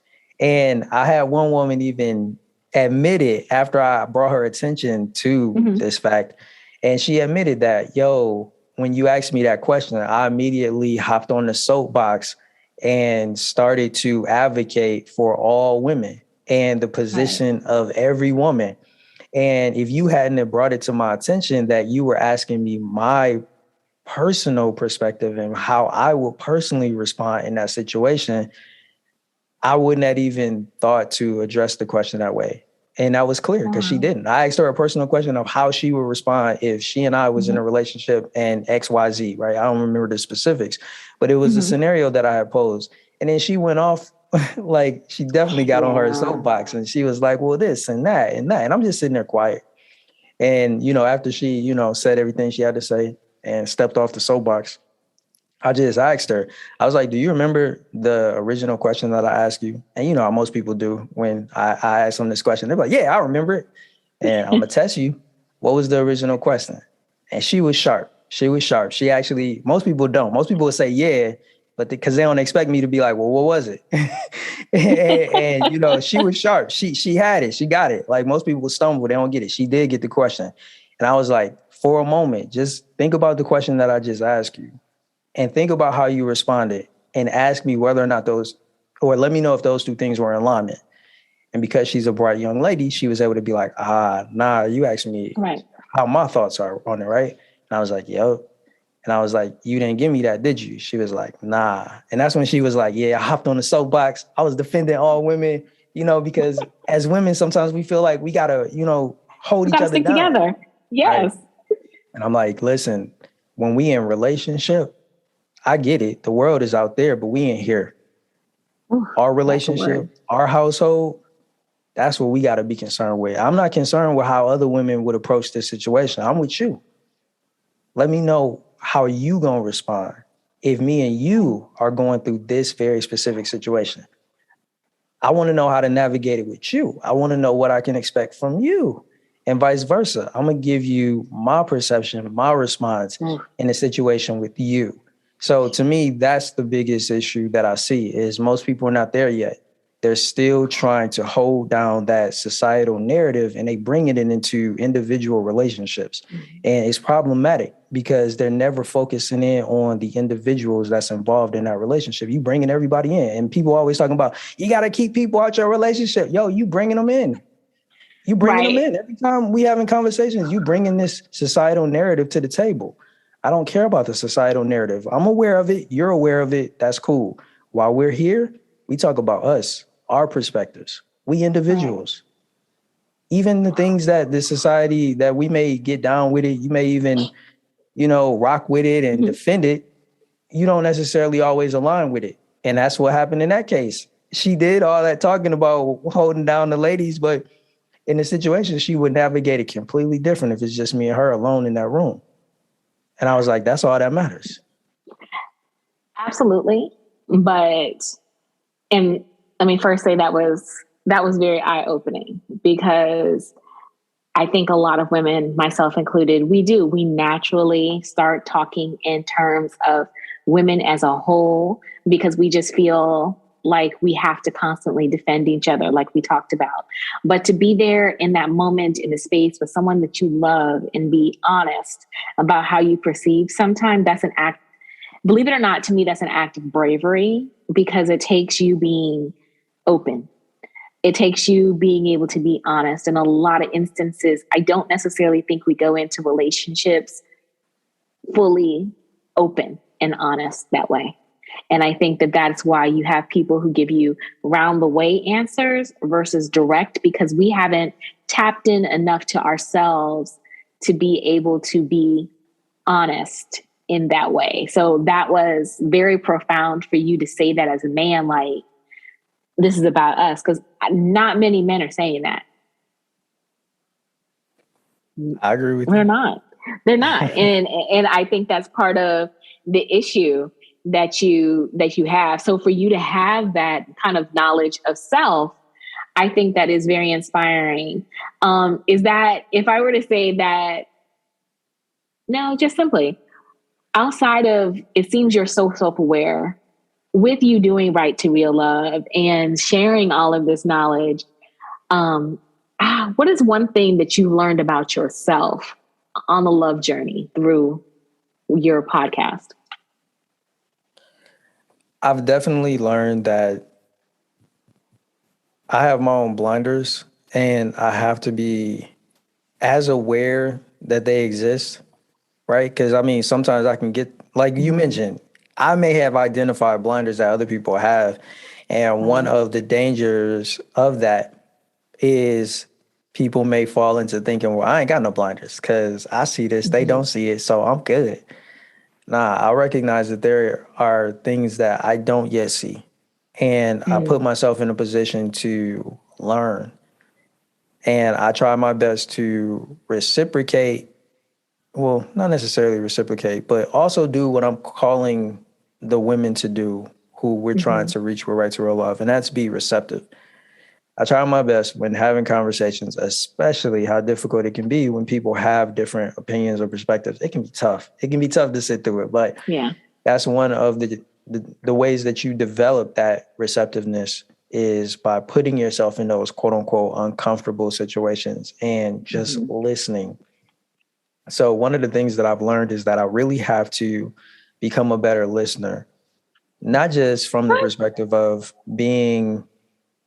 S2: And I had one woman even admit it after I brought her attention to
S1: Mm-hmm.
S2: this fact. And she admitted that, yo, when you asked me that question, I immediately hopped on the soapbox and started to advocate for all women and the
S1: Right.
S2: position of every woman. And if you hadn't have brought it to my attention that you were asking me my personal perspective and how I would personally respond in that situation, I wouldn't have even thought to address the question that way. And that was clear because she
S1: Wow.
S2: didn't. I asked her a personal question of how she would respond if she and I was in
S1: Mm-hmm.
S2: a relationship and XYZ, right? I don't remember the specifics, but it was a
S1: Mm-hmm.
S2: scenario that I had posed. And then she went off like she definitely got on her
S1: Yeah.
S2: soapbox and she was like, well, this and that and that. And I'm just sitting there quiet. And, after she, said everything she had to say and stepped off the soapbox, I just asked her, I was like, do you remember the original question that I asked you? And you know how most people do when I ask them this question. They're like, yeah, I remember it. And I'm going to test you. What was the original question? And she was sharp. She was sharp. She actually, most people don't. Most people would say, yeah, but because they don't expect me to be like, well, what was it? and she was sharp. She had it. She got it. Like most people stumble. They don't get it. She did get the question. And I was like, for a moment, just think about the question that I just asked you and think about how you responded and ask me whether or not those, or let me know if those two things were in alignment. And because she's a bright young lady, she was able to be like, nah, you asked me
S1: Right.
S2: how my thoughts are on it, right? And I was like, yo. And I was like, you didn't give me that, did you? She was like, nah. And that's when she was like, yeah, I hopped on the soapbox. I was defending all women, because as women, sometimes we feel like we got to, hold
S1: We
S2: each
S1: got to
S2: other
S1: stick
S2: down.
S1: together.
S2: Right.
S1: Yes.
S2: And I'm like, listen, when we in relationship, I get it. The world is out there, but we ain't here.
S1: Ooh,
S2: Our
S1: that's a word.
S2: relationship, our household, that's what we got to be concerned with. I'm not concerned with how other women would approach this situation. I'm with you. Let me know how you going to respond if me and you are going through this very specific situation. I want to know how to navigate it with you. I want to know what I can expect from you and vice versa. I'm going to give you my perception, my response in a situation with you. So to me, that's the biggest issue that I see is most people are not there yet. They're still trying to hold down that societal narrative and they bring it into individual relationships. And it's problematic because they're never focusing in on the individuals that's involved in that relationship. You bringing everybody in and people always talking about, you got to keep people out your relationship. Yo, you bringing them in. You bringing them in. Every time we having conversations, you bringing this societal narrative to the table. I don't care about the societal narrative. I'm aware of it. You're aware of it. That's cool. While we're here, we talk about us, our perspectives. We individuals. Even the things that the society that we may get down with it, you may even, rock with it and defend it. You don't necessarily always align with it. And that's what happened in that case. She did all that talking about holding down the ladies, but in the situation, she would navigate it completely different if it's just me and her alone in that room. And I was like, that's all that matters.
S1: Absolutely. But, and let me first say that was very eye-opening because I think a lot of women, myself included, we naturally start talking in terms of women as a whole because we just feel like we have to constantly defend each other, like we talked about. But to be there in that moment in a space with someone that you love and be honest about how you perceive, sometimes that's an act, believe it or not, to me, that's an act of bravery because it takes you being open. It takes you being able to be honest. In a lot of instances, I don't necessarily think we go into relationships fully open and honest that way. And I think that that's why you have people who give you round the way answers versus direct, because we haven't tapped in enough to ourselves to be able to be honest in that way. So that was very profound for you to say that as a man, like, this is about us, because not many men are saying that.
S2: I agree with
S1: They're
S2: you.
S1: not. They're not. And I think that's part of the issue that you have. So for you to have that kind of knowledge of self, I think that is very inspiring. Is that, if I were to say that, no, just simply outside of, it seems you're so self-aware, with you doing Right to Real Love and sharing all of this knowledge, what is one thing that you learned about yourself on the love journey through your podcast?
S2: I've definitely learned that I have my own blinders and I have to be as aware that they exist, right? Because I mean, sometimes I can get, like you mentioned, I may have identified blinders that other people have. And one of the dangers of that is people may fall into thinking, well, I ain't got no blinders because I see this, they don't see it, so I'm good. Nah, I recognize that there are things that I don't yet see. And I put myself in a position to learn. And I try my best to reciprocate, well, not necessarily reciprocate, but also do what I'm calling the women to do who we're trying to reach with Right to Real Love, and that's be receptive. I try my best when having conversations, especially how difficult it can be when people have different opinions or perspectives. It can be tough. It can be tough to sit through it, but that's one of the ways that you develop that receptiveness is by putting yourself in those quote unquote uncomfortable situations and just listening. So one of the things that I've learned is that I really have to become a better listener, not just from the perspective of being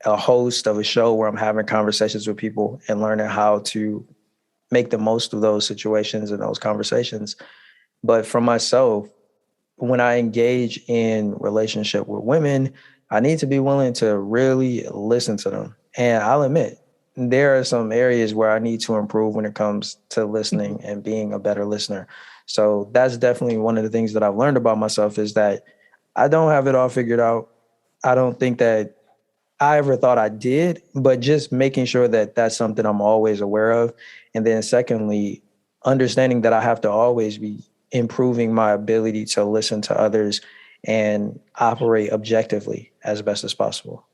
S2: a host of a show where I'm having conversations with people and learning how to make the most of those situations and those conversations. But for myself, when I engage in relationship with women, I need to be willing to really listen to them. And I'll admit, there are some areas where I need to improve when it comes to listening
S1: Mhm.
S2: and being a better listener. So that's definitely one of the things that I've learned about myself is that I don't have it all figured out. I don't think that I ever thought I did, but just making sure that that's something I'm always aware of. And then secondly, understanding that I have to always be improving my ability to listen to others and operate objectively as best as possible.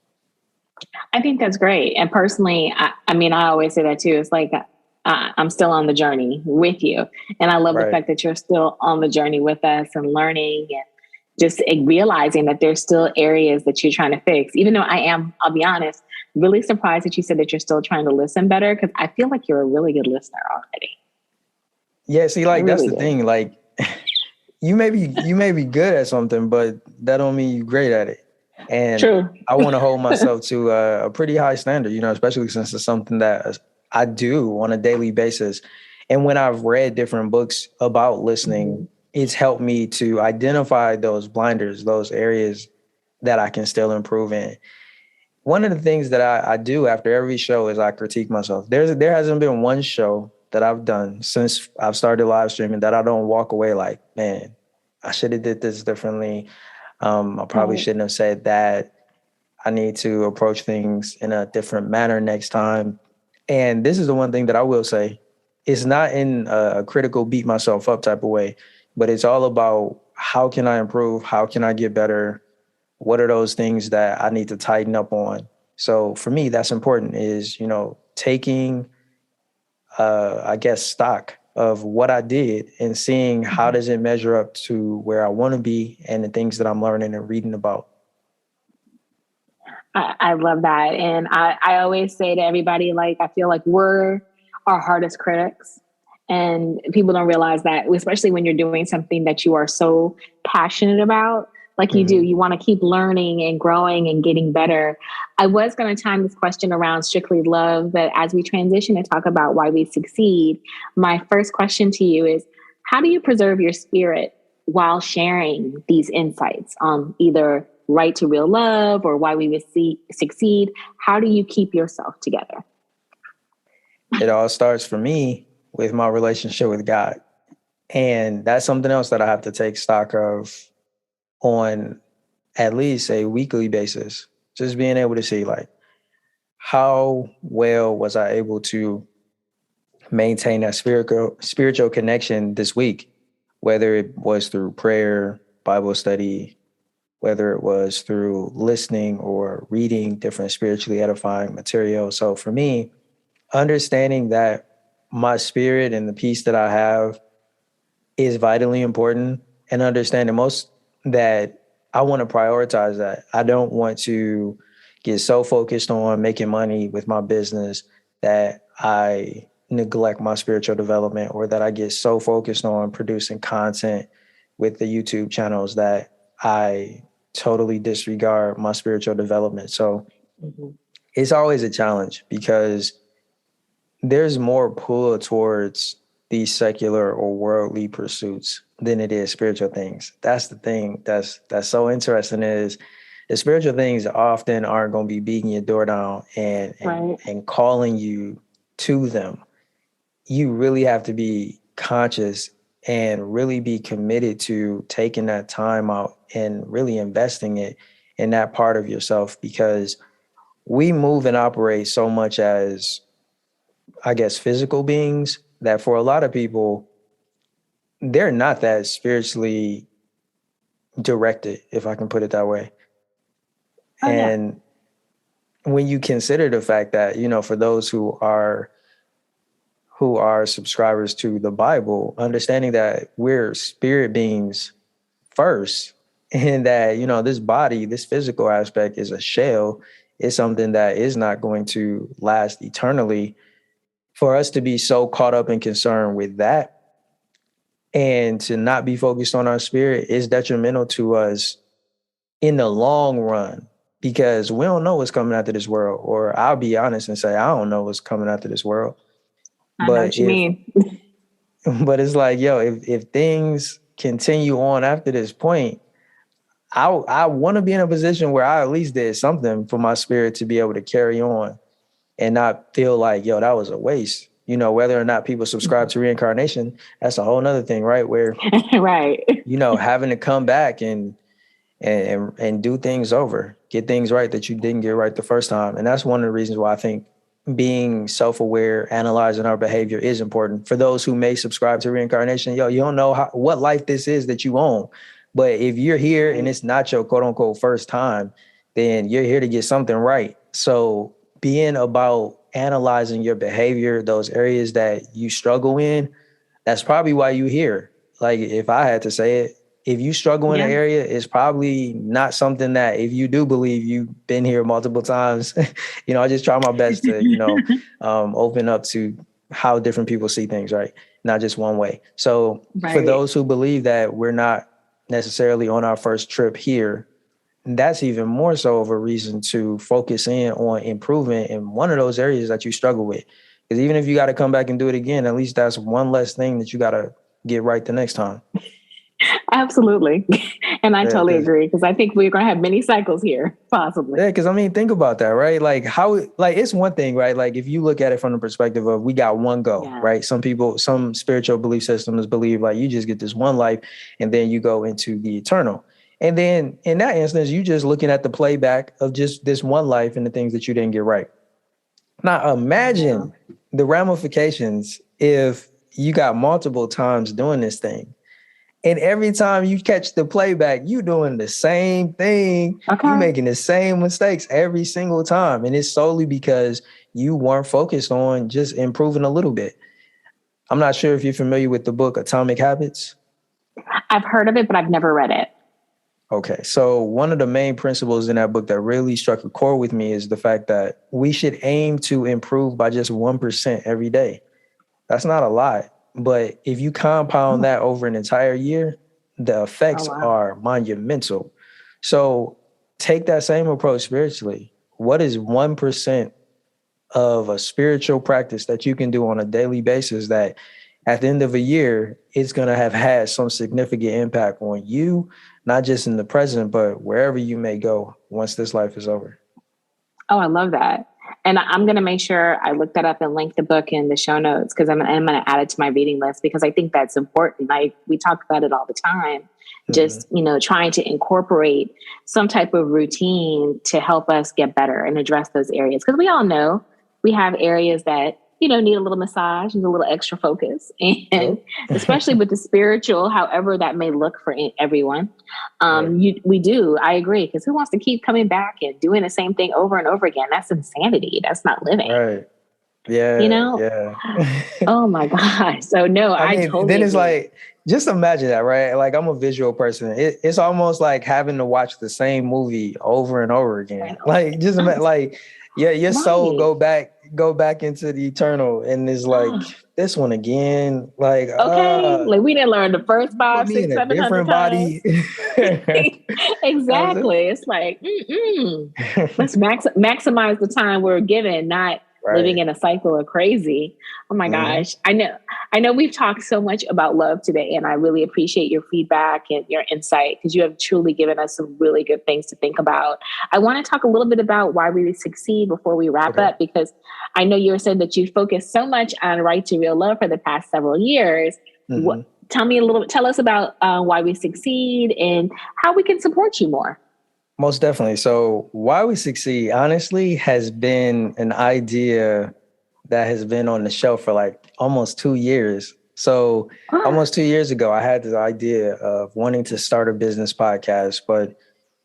S1: I think that's great. And personally, I mean, I always say that too. It's like I'm still on the journey with you. And I love the
S2: Right.
S1: fact that you're still on the journey with us and learning and just realizing that there's still areas that you're trying to fix. Even though I'll be honest, really surprised that you said that you're still trying to listen better because I feel like you're a really good listener already.
S2: Yeah, see,
S1: I
S2: like that's
S1: really
S2: the
S1: do.
S2: thing. Like you may be good at something, but that don't mean you're great at it. And
S1: True.
S2: I want to hold myself to a pretty high standard, especially since it's something that I do on a daily basis. And when I've read different books about listening,
S1: Mhm.
S2: it's helped me to identify those blinders, those areas that I can still improve in. One of the things that I do after every show is I critique myself. There hasn't been one show that I've done since I've started live streaming that I don't walk away like, man, I should have did this differently. I probably
S1: Right.
S2: shouldn't have said that. I need to approach things in a different manner next time. And this is the one thing that I will say. It's not in a critical beat myself up type of way, but it's all about how can I improve? How can I get better? What are those things that I need to tighten up on? So for me, that's important is, taking, I guess, stock of what I did and seeing how
S1: Mhm.
S2: does it measure up to where I want to be and the things that I'm learning and reading about.
S1: I love that. And I always say to everybody, like, I feel like we're our hardest critics. And people don't realize that, especially when you're doing something that you are so passionate about, like you do.
S2: Mm-hmm.
S1: You want to keep learning and growing and getting better. I was going to time this question around strictly love, but as we transition and talk about why we succeed, my first question to you is how do you preserve your spirit while sharing these insights on either right to real love or why we would succeed? How do you keep yourself together?
S2: It all starts for me with my relationship with God. And that's something else that I have to take stock of on at least a weekly basis. Just being able to see like how well was I able to maintain that spiritual connection this week, whether it was through prayer, Bible study, whether it was through listening or reading different spiritually edifying material. So for me, understanding that my spirit and the peace that I have is vitally important, and understanding most that I want to prioritize that. I don't want to get so focused on making money with my business that I neglect my spiritual development, or that I get so focused on producing content with the YouTube channels that I totally disregard my spiritual development. So
S1: Mhm.
S2: it's always a challenge because there's more pull towards these secular or worldly pursuits than it is spiritual things. That's the thing that's so interesting is the spiritual things often aren't going to be beating your door down and
S1: Right.
S2: calling you to them. You really have to be conscious and really be committed to taking that time out and really investing it in that part of yourself, because we move and operate so much as, I guess, physical beings that for a lot of people, they're not that spiritually directed, if I can put it that way.
S1: Oh yeah.
S2: And when you consider the fact that, for those who are subscribers to the Bible, understanding that we're spirit beings first, and that, this body, this physical aspect is a shell, is something that is not going to last eternally. For us to be so caught up and concerned with that and to not be focused on our spirit is detrimental to us in the long run, because we don't know what's coming after this world. Or I'll be honest and say I don't know what's coming after this world.
S1: I know
S2: But
S1: what you
S2: if
S1: mean.
S2: but it's like, yo, if things continue on after this point, I want to be in a position where I at least did something for my spirit to be able to carry on. and not feel like, yo, that was a waste. You know, whether or not people subscribe to reincarnation, that's a whole nother thing, right? Where,
S1: Right.
S2: you know, having to come back and do things over, get things right that you didn't get right the first time. And that's one of the reasons why I think being self-aware, analyzing our behavior is important. For those who may subscribe to reincarnation, yo, you don't know what life this is that you own. But if you're here and it's not your quote unquote first time, then you're here to get something right. So being about analyzing your behavior, those areas that you struggle in, that's probably why you here. Like, if I had to say it, if you struggle in an area, it's probably not something that, if you do believe you've been here multiple times, you know, I just try my best to, you know, open up to how different people see things, right? Not just one way. So for those who believe that we're not necessarily on our first trip here, that's even more so of a reason to focus in on improvement in one of those areas that you struggle with. Because even if you got to come back and do it again, at least that's one less thing that you got to get right the next time.
S1: Absolutely. And I totally agree, because I think we're going to have many cycles here, possibly.
S2: Yeah, because I mean, think about that, right? Like it's one thing, right? Like if you look at it from the perspective of we got one go, right? Some people, some spiritual belief systems believe like you just get this one life and then you go into the eternal. And then in that instance, you just looking at the playback of just this one life and the things that you didn't get right. Now imagine the ramifications if you got multiple times doing this thing. And every time you catch the playback, you doing the same thing. You making the same mistakes every single time. And it's solely because you weren't focused on just improving a little bit. I'm not sure if you're familiar with the book Atomic Habits.
S1: I've heard of it, but I've never read it.
S2: Okay. So one of the main principles in that book that really struck a chord with me is the fact that we should aim to improve by just 1% every day. That's not a lot. But if you compound that over an entire year, the effects are monumental. So take that same approach spiritually. What is 1% of a spiritual practice that you can do on a daily basis that at the end of a year, it's going to have had some significant impact on you, not just in the present, but wherever you may go once this life is over?
S1: Oh, I love that. And I'm going to make sure I look that up and link the book in the show notes, because I'm going to add it to my reading list, because I think that's important. We talk about it all the time, just, you know, trying to incorporate some type of routine to help us get better and address those areas. Because we all know we have areas that, you know, need a little massage and a little extra focus. And especially with the spiritual, however that may look for everyone. We do. I agree. Because who wants to keep coming back and doing the same thing over and over again? That's insanity. That's not living.
S2: Right. Yeah.
S1: You know?
S2: Yeah.
S1: Oh my gosh. So no, I mean, totally
S2: then it's
S1: agree.
S2: like, just imagine that, right? Like, I'm a visual person. It's almost like having to watch the same movie over and over again. Like, just imagine, like, yeah, your soul go back into the eternal, and it's like this one again. Like,
S1: like we didn't learn the first 5,
S2: me
S1: 6,
S2: in a
S1: 700
S2: different body.
S1: Exactly. It's like, let's maximize the time we're given, not living in a cycle of crazy. Oh my gosh. I know we've talked so much about love today, and I really appreciate your feedback and your insight, because you have truly given us some really good things to think about. I want to talk a little bit about why we succeed before we wrap up, because I know you were saying that you focused so much on Right to Real Love for the past several years. Tell us about why we succeed and how we can support you more.
S2: Most definitely. So Why We Succeed, honestly, has been an idea that has been on the shelf for like almost 2 years. So almost 2 years ago, I had this idea of wanting to start a business podcast, but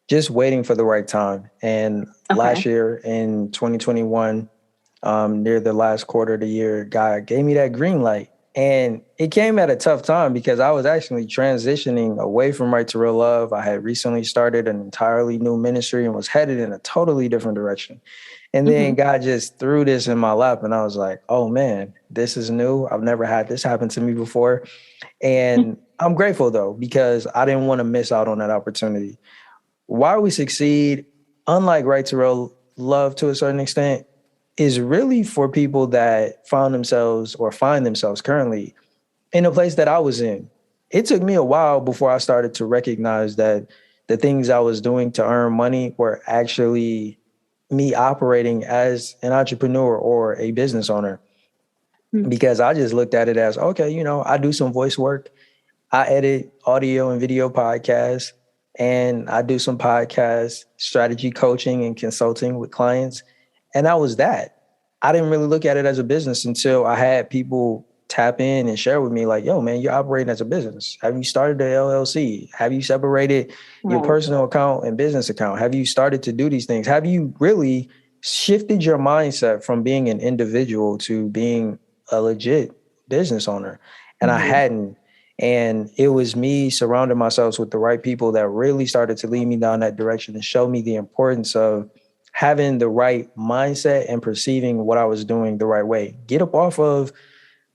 S2: just waiting for the right time. And last year in 2021, near the last quarter of the year, God gave me that green light. And it came at a tough time because I was actually transitioning away from Right to Real Love. I had recently started an entirely new ministry and was headed in a totally different direction. And then God just threw this in my lap, and I was like, oh man, this is new. I've never had this happen to me before. And I'm grateful though, because I didn't want to miss out on that opportunity. Why We Succeed, unlike Right to Real Love to a certain extent, is really for people that found themselves or find themselves currently in a place that I was in. It took me a while before I started to recognize that the things I was doing to earn money were actually me operating as an entrepreneur or a business owner, because I just looked at it as, okay, I do some voice work. I edit audio and video podcasts, and I do some podcast strategy coaching and consulting with clients. And that was that. I didn't really look at it as a business until I had people tap in and share with me, like, yo, man, you're operating as a business. Have you started the LLC? Have you separated your personal account and business account? Have you started to do these things? Have you really shifted your mindset from being an individual to being a legit business owner? And I hadn't. And it was me surrounding myself with the right people that really started to lead me down that direction and show me the importance of having the right mindset and perceiving what I was doing the right way. Get up off of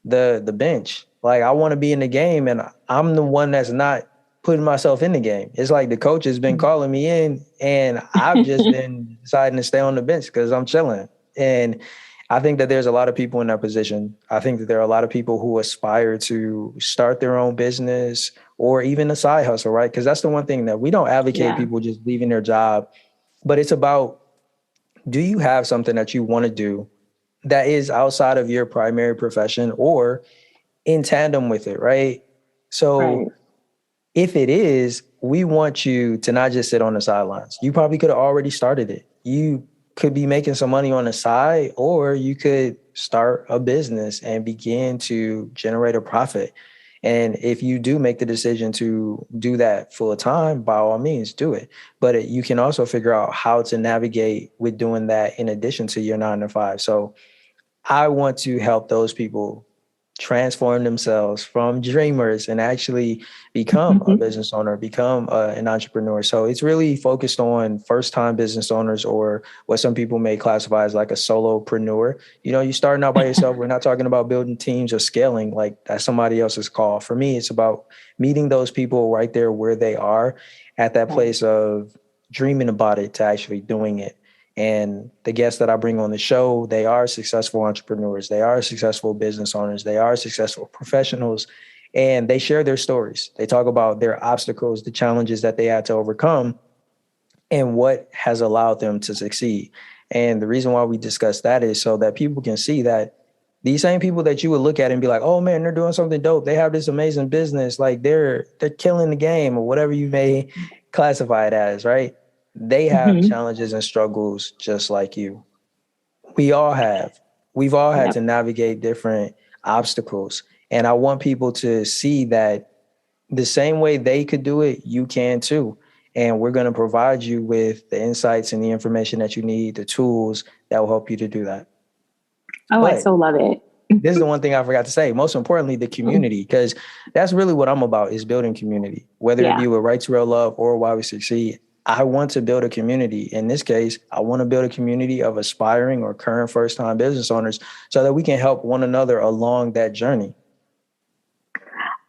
S2: the bench. Like, I want to be in the game, and I'm the one that's not putting myself in the game. It's like the coach has been calling me in, and I've just been deciding to stay on the bench because I'm chilling. And I think that there's a lot of people in that position. I think that there are a lot of people who aspire to start their own business or even a side hustle, right? Because that's the one thing that we don't advocate people just leaving their job, but it's about, do you have something that you want to do that is outside of your primary profession or in tandem with it, right? So if it is, we want you to not just sit on the sidelines. You probably could have already started it. You could be making some money on the side, or you could start a business and begin to generate a profit. And if you do make the decision to do that full time, by all means, do it. But you can also figure out how to navigate with doing that in addition to your 9 to 5. So I want to help those people transform themselves from dreamers and actually become a business owner, become an entrepreneur. So it's really focused on first-time business owners, or what some people may classify as like a solopreneur. You're starting out by yourself. We're not talking about building teams or scaling like that's somebody else's call. For me, it's about meeting those people right there where they are at that place of dreaming about it to actually doing it. And the guests that I bring on the show, they are successful entrepreneurs. They are successful business owners. They are successful professionals. And they share their stories. They talk about their obstacles, the challenges that they had to overcome, and what has allowed them to succeed. And the reason why we discuss that is so that people can see that these same people that you would look at and be like, oh man, they're doing something dope. They have this amazing business. Like they're killing the game, or whatever you may classify it as, right? They have challenges and struggles just like you. We all have. We've all had to navigate different obstacles. And I want people to see that the same way they could do it, you can too. And we're going to provide you with the insights and the information that you need, the tools that will help you to do that.
S3: I so love it.
S2: This is the one thing I forgot to say. Most importantly, the community, because that's really what I'm about, is building community, whether it be with Right to Real Love or Why We Succeed. I want to build a community. In this case, I want to build a community of aspiring or current first-time business owners so that we can help one another along that journey.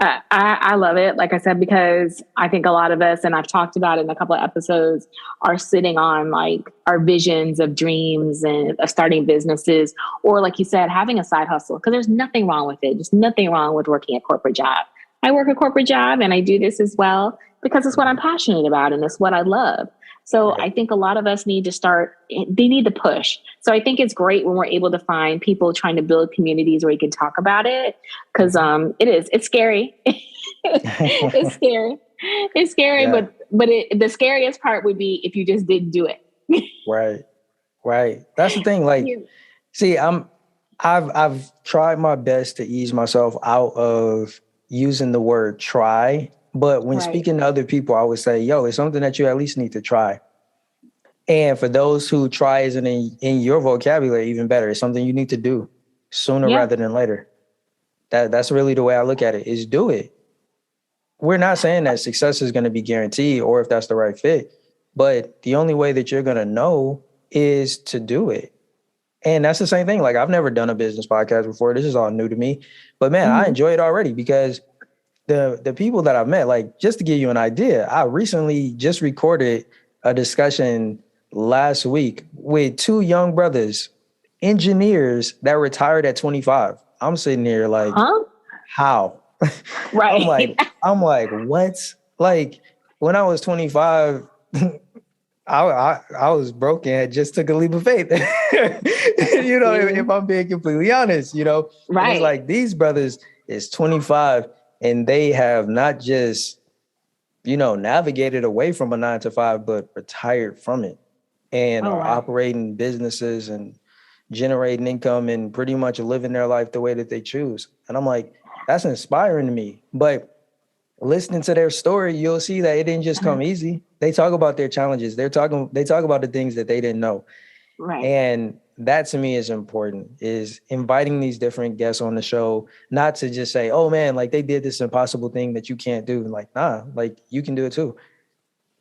S3: I love it. Like I said, because I think a lot of us, and I've talked about it in a couple of episodes, are sitting on like our visions of dreams and of starting businesses, or like you said, having a side hustle, because there's nothing wrong with it. There's nothing wrong with working a corporate job. I work a corporate job and I do this as well because it's what I'm passionate about and it's what I love. So I think a lot of us need to start, they need to push. So I think it's great when we're able to find people trying to build communities where you can talk about it. Cause it's scary. It's scary. It's scary, but the scariest part would be if you just didn't do it.
S2: Right. That's the thing. Like, see, I've tried my best to ease myself out of using the word try. But when speaking to other people, I would say, yo, it's something that you at least need to try. And for those who try isn't in your vocabulary, even better. It's something you need to do sooner rather than later. That's really the way I look at it, is do it. We're not saying that success is going to be guaranteed or if that's the right fit, but the only way that you're going to know is to do it. And that's the same thing. Like, I've never done a business podcast before. This is all new to me. But man, I enjoy it already because the people that I've met, like, just to give you an idea, I recently just recorded a discussion last week with two young brothers, engineers that retired at 25. I'm sitting here like, how?
S3: Right.
S2: I'm like, what? Like, when I was 25, I was broken. I just took a leap of faith. If I'm being completely honest, and it's
S3: Right.
S2: like these brothers is 25 and they have not just, navigated away from a 9 to 5, but retired from it and
S3: Oh,
S2: are
S3: wow.
S2: operating businesses and generating income and pretty much living their life the way that they choose. And I'm like, that's inspiring to me. But listening to their story, you'll see that it didn't just come easy. They talk about their challenges. They talk about the things that they didn't know.
S3: Right.
S2: And that to me is important, is inviting these different guests on the show, not to just say, oh man, like they did this impossible thing that you can't do. Like, nah, like you can do it too.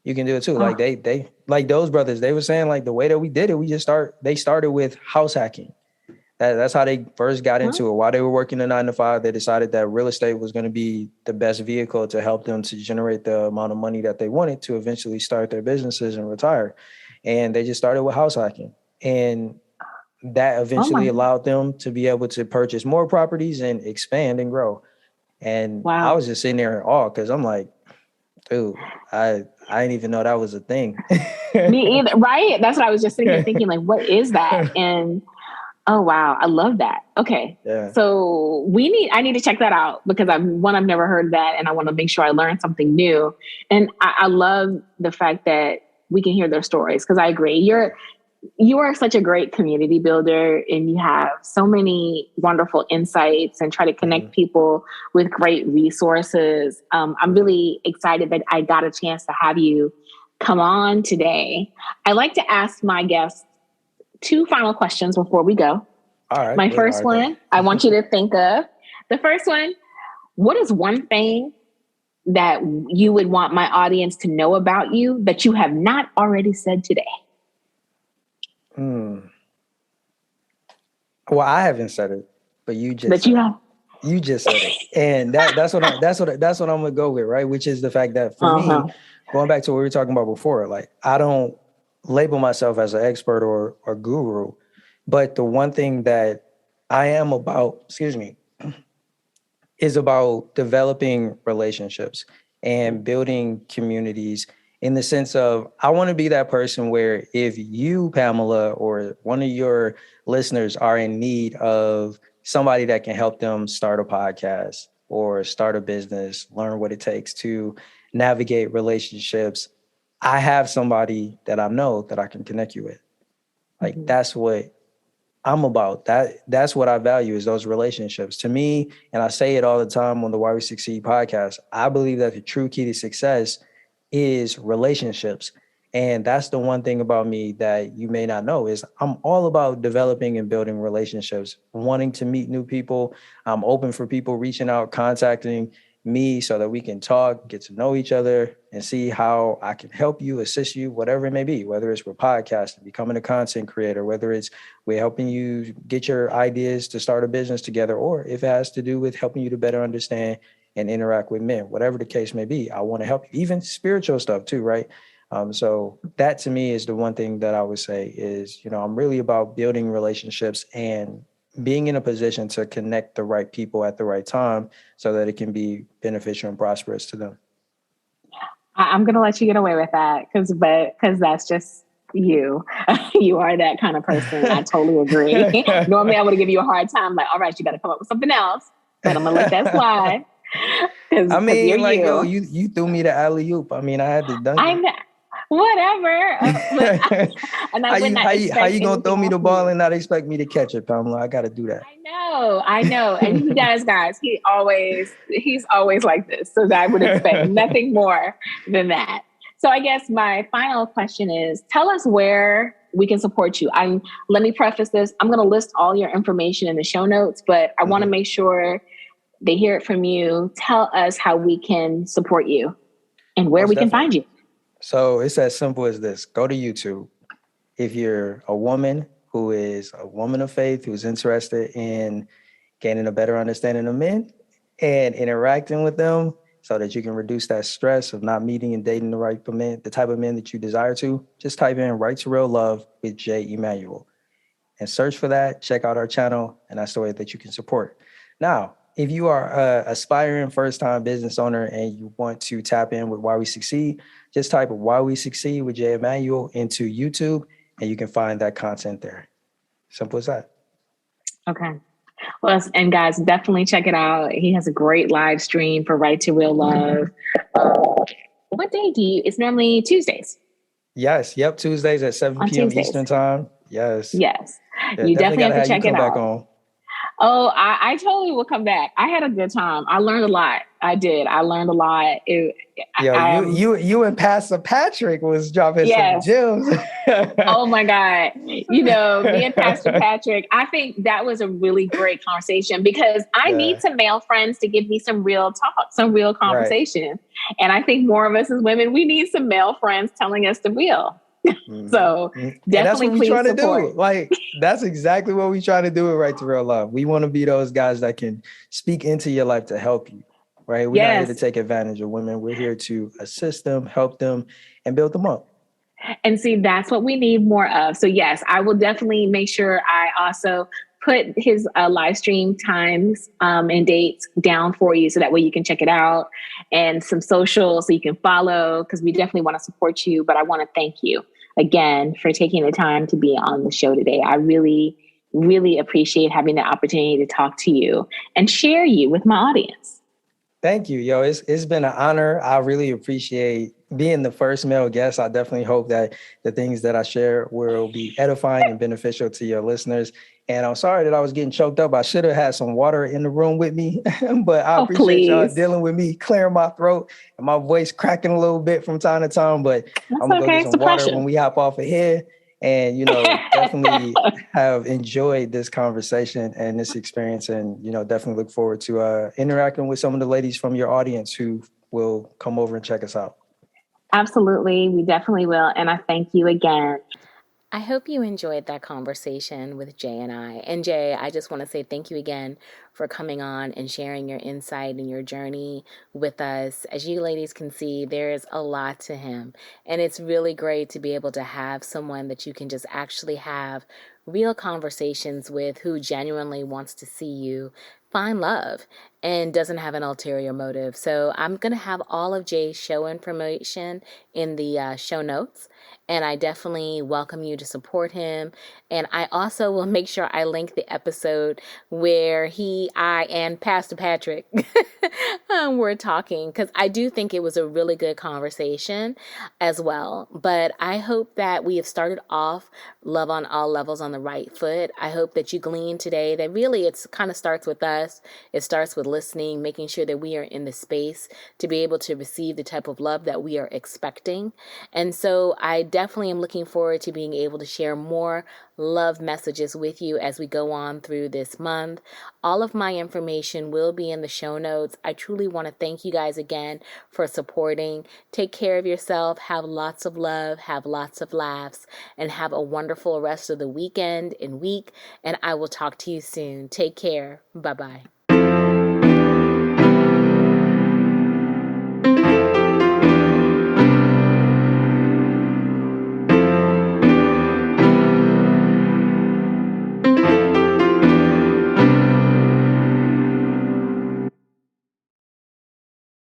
S2: You can do it too. Like
S3: Oh,
S2: they like those brothers, they were saying like the way that we did it, they started with house hacking. That's how they first got
S3: huh?
S2: into it. While they were working a 9 to 5, they decided that real estate was going to be the best vehicle to help them to generate the amount of money that they wanted to eventually start their businesses and retire. And they just started with house hacking. And that
S3: Oh
S2: eventually
S3: my,
S2: allowed them to be able to purchase more properties and expand and grow. And I
S3: wow.
S2: was just sitting there in awe because I'm like, dude, I didn't even know that was a thing.
S3: Me either. Right. That's what I was just sitting here thinking, like, what is that? And oh, wow. I love that. Okay.
S2: Yeah.
S3: So I need to check that out because I've never heard that and I want to make sure I learn something new. And I love the fact that we can hear their stories because I agree. You are such a great community builder and you have so many wonderful insights and try to
S2: Mm-hmm.
S3: connect people with great resources. I'm
S2: Mm-hmm.
S3: really excited that I got a chance to have you come on today. I like to ask my guests two final questions before we go.
S2: All right.
S3: My
S2: What
S3: first
S2: are they?
S3: one, I want you to think of the first one. What is one thing that you would want my audience to know about you that you have not already said today?
S2: Hmm. Well, I haven't said it, but you just
S3: That you
S2: said it.
S3: have.
S2: You just said it, and that's what I'm gonna go with, right? Which is the fact that for me,
S3: Uh-huh.
S2: going back to what we were talking about before, like I don't label myself as an expert or guru, but the one thing that I am about, excuse me, is about developing relationships and building communities in the sense of I want to be that person where if you, Pamela, or one of your listeners are in need of somebody that can help them start a podcast or start a business, learn what it takes to navigate relationships, I have somebody that I know that I can connect you with. Like
S3: Mhm.
S2: that's what I'm about. That's what I value, is those relationships. To me, and I say it all the time on the Why We Succeed podcast, I believe that the true key to success is relationships. And that's the one thing about me that you may not know is I'm all about developing and building relationships, wanting to meet new people. I'm open for people reaching out, contacting me so that we can talk, get to know each other, and see how I can help you, assist you, whatever it may be, whether it's with podcasting, becoming a content creator, whether it's we're helping you get your ideas to start a business together, or if it has to do with helping you to better understand and interact with men, whatever the case may be. I want to help you, even spiritual stuff too, right? So that to me is the one thing that I would say is, I'm really about building relationships and being in a position to connect the right people at the right time so that it can be beneficial and prosperous to them.
S3: I'm going to let you get away with that because that's just you. You are that kind of person. I totally agree. Normally, I would give you a hard time, like, all right, you got to come up with something else, but I'm going to let that slide
S2: I
S3: because you're
S2: mean, like, yo,
S3: you.
S2: you threw me the alley oop. I mean, I had to dunk
S3: I'm whatever, but
S2: it.
S3: and I
S2: how
S3: would
S2: you
S3: not
S2: how you how
S3: expect
S2: you gonna throw
S3: anything
S2: me
S3: else
S2: the
S3: from
S2: ball
S3: you.
S2: and not expect me to catch it, Pamela? I got to do that.
S3: I know. And he does, guys. He's always like this. So I would expect nothing more than that. So I guess my final question is tell us where we can support you. Let me preface this. I'm going to list all your information in the show notes, but I want to
S2: Mhm.
S3: make sure they hear it from you. Tell us how we can support you and where
S2: Most
S3: we can
S2: definitely.
S3: find you.
S2: So it's as simple as this. Go to YouTube. If you're a woman who is a woman of faith, who's interested in gaining a better understanding of men and interacting with them so that you can reduce that stress of not meeting and dating the right men, the type of men that you desire to, just type in Right to Real Love with J. Immanuel and search for that. Check out our channel, and that's the way that you can support. Now, if you are a aspiring first-time business owner and you want to tap in with Why We Succeed, just type Why We Succeed with Jay Immanuel into YouTube, and you can find that content there. Simple as that.
S3: Okay. Well, and guys, definitely check it out. He has a great live stream for Right to Real Love. What day do you? It's normally Tuesdays.
S2: Yes. Yep. Tuesdays at 7
S3: On
S2: p.m.
S3: Tuesdays.
S2: Eastern time. Yes.
S3: Yes.
S2: Yeah,
S3: You definitely
S2: got
S3: have
S2: to
S3: to
S2: have you
S3: check it
S2: come back
S3: out.
S2: on.
S3: Oh, I totally will come back. I had a good time. I learned a lot. I did. I learned a lot.
S2: You and Pastor Patrick was dropping some gems.
S3: Oh my God. You know, me and Pastor Patrick, I think that was a really great conversation because I need some male friends to give me some real talk, some real conversation. Right. And I think more of us as women, we need some male friends telling us the real. So definitely
S2: that's what we're trying to do. Like, that's exactly what we try to do with Right to Real Love. We want to be those guys that can speak into your life to help you, right? We're not here to take advantage of women. We're here to assist them, help them, and build them up.
S3: And see, that's what we need more of. So yes, I will definitely make sure I also put his live stream times and dates down for you so that way you can check it out, and some socials so you can follow, because we definitely want to support you. But I want to thank you again for taking the time to be on the show today. I really, really appreciate having the opportunity to talk to you and share you with my audience.
S2: Thank you. Yo, it's been an honor. I really appreciate being the first male guest. I definitely hope that the things that I share will be edifying and beneficial to your listeners. And I'm sorry that I was getting choked up. I should have had some water in the room with me, but I appreciate y'all dealing with me, clearing my throat and my voice cracking a little bit from time to time. But I'm gonna go get some water when we hop off of here. And, definitely have enjoyed this conversation and this experience, and, definitely look forward to interacting with some of the ladies from your audience who will come over and check us out.
S3: Absolutely. We definitely will. And I thank you again.
S1: I hope you enjoyed that conversation with Jay and I. And Jay, I just want to say thank you again for coming on and sharing your insight and your journey with us. As you ladies can see, there is a lot to him. And it's really great to be able to have someone that you can just actually have real conversations with, who genuinely wants to see you find love and doesn't have an ulterior motive. So I'm going to have all of Jay's show information in the show notes. And I definitely welcome you to support him. And I also will make sure I link the episode where I, and Pastor Patrick were talking, because I do think it was a really good conversation as well. But I hope that we have started off Love on All Levels on the right foot. I hope that you glean today that really it's kind of starts with us. It starts with listening, making sure that we are in the space to be able to receive the type of love that we are expecting. And so I definitely am looking forward to being able to share more love messages with you as we go on through this month. All of my information will be in the show notes. I truly want to thank you guys again for supporting. Take care of yourself. Have lots of love. Have lots of laughs. And have a wonderful rest of the weekend and week. And I will talk to you soon. Take care. Bye-bye.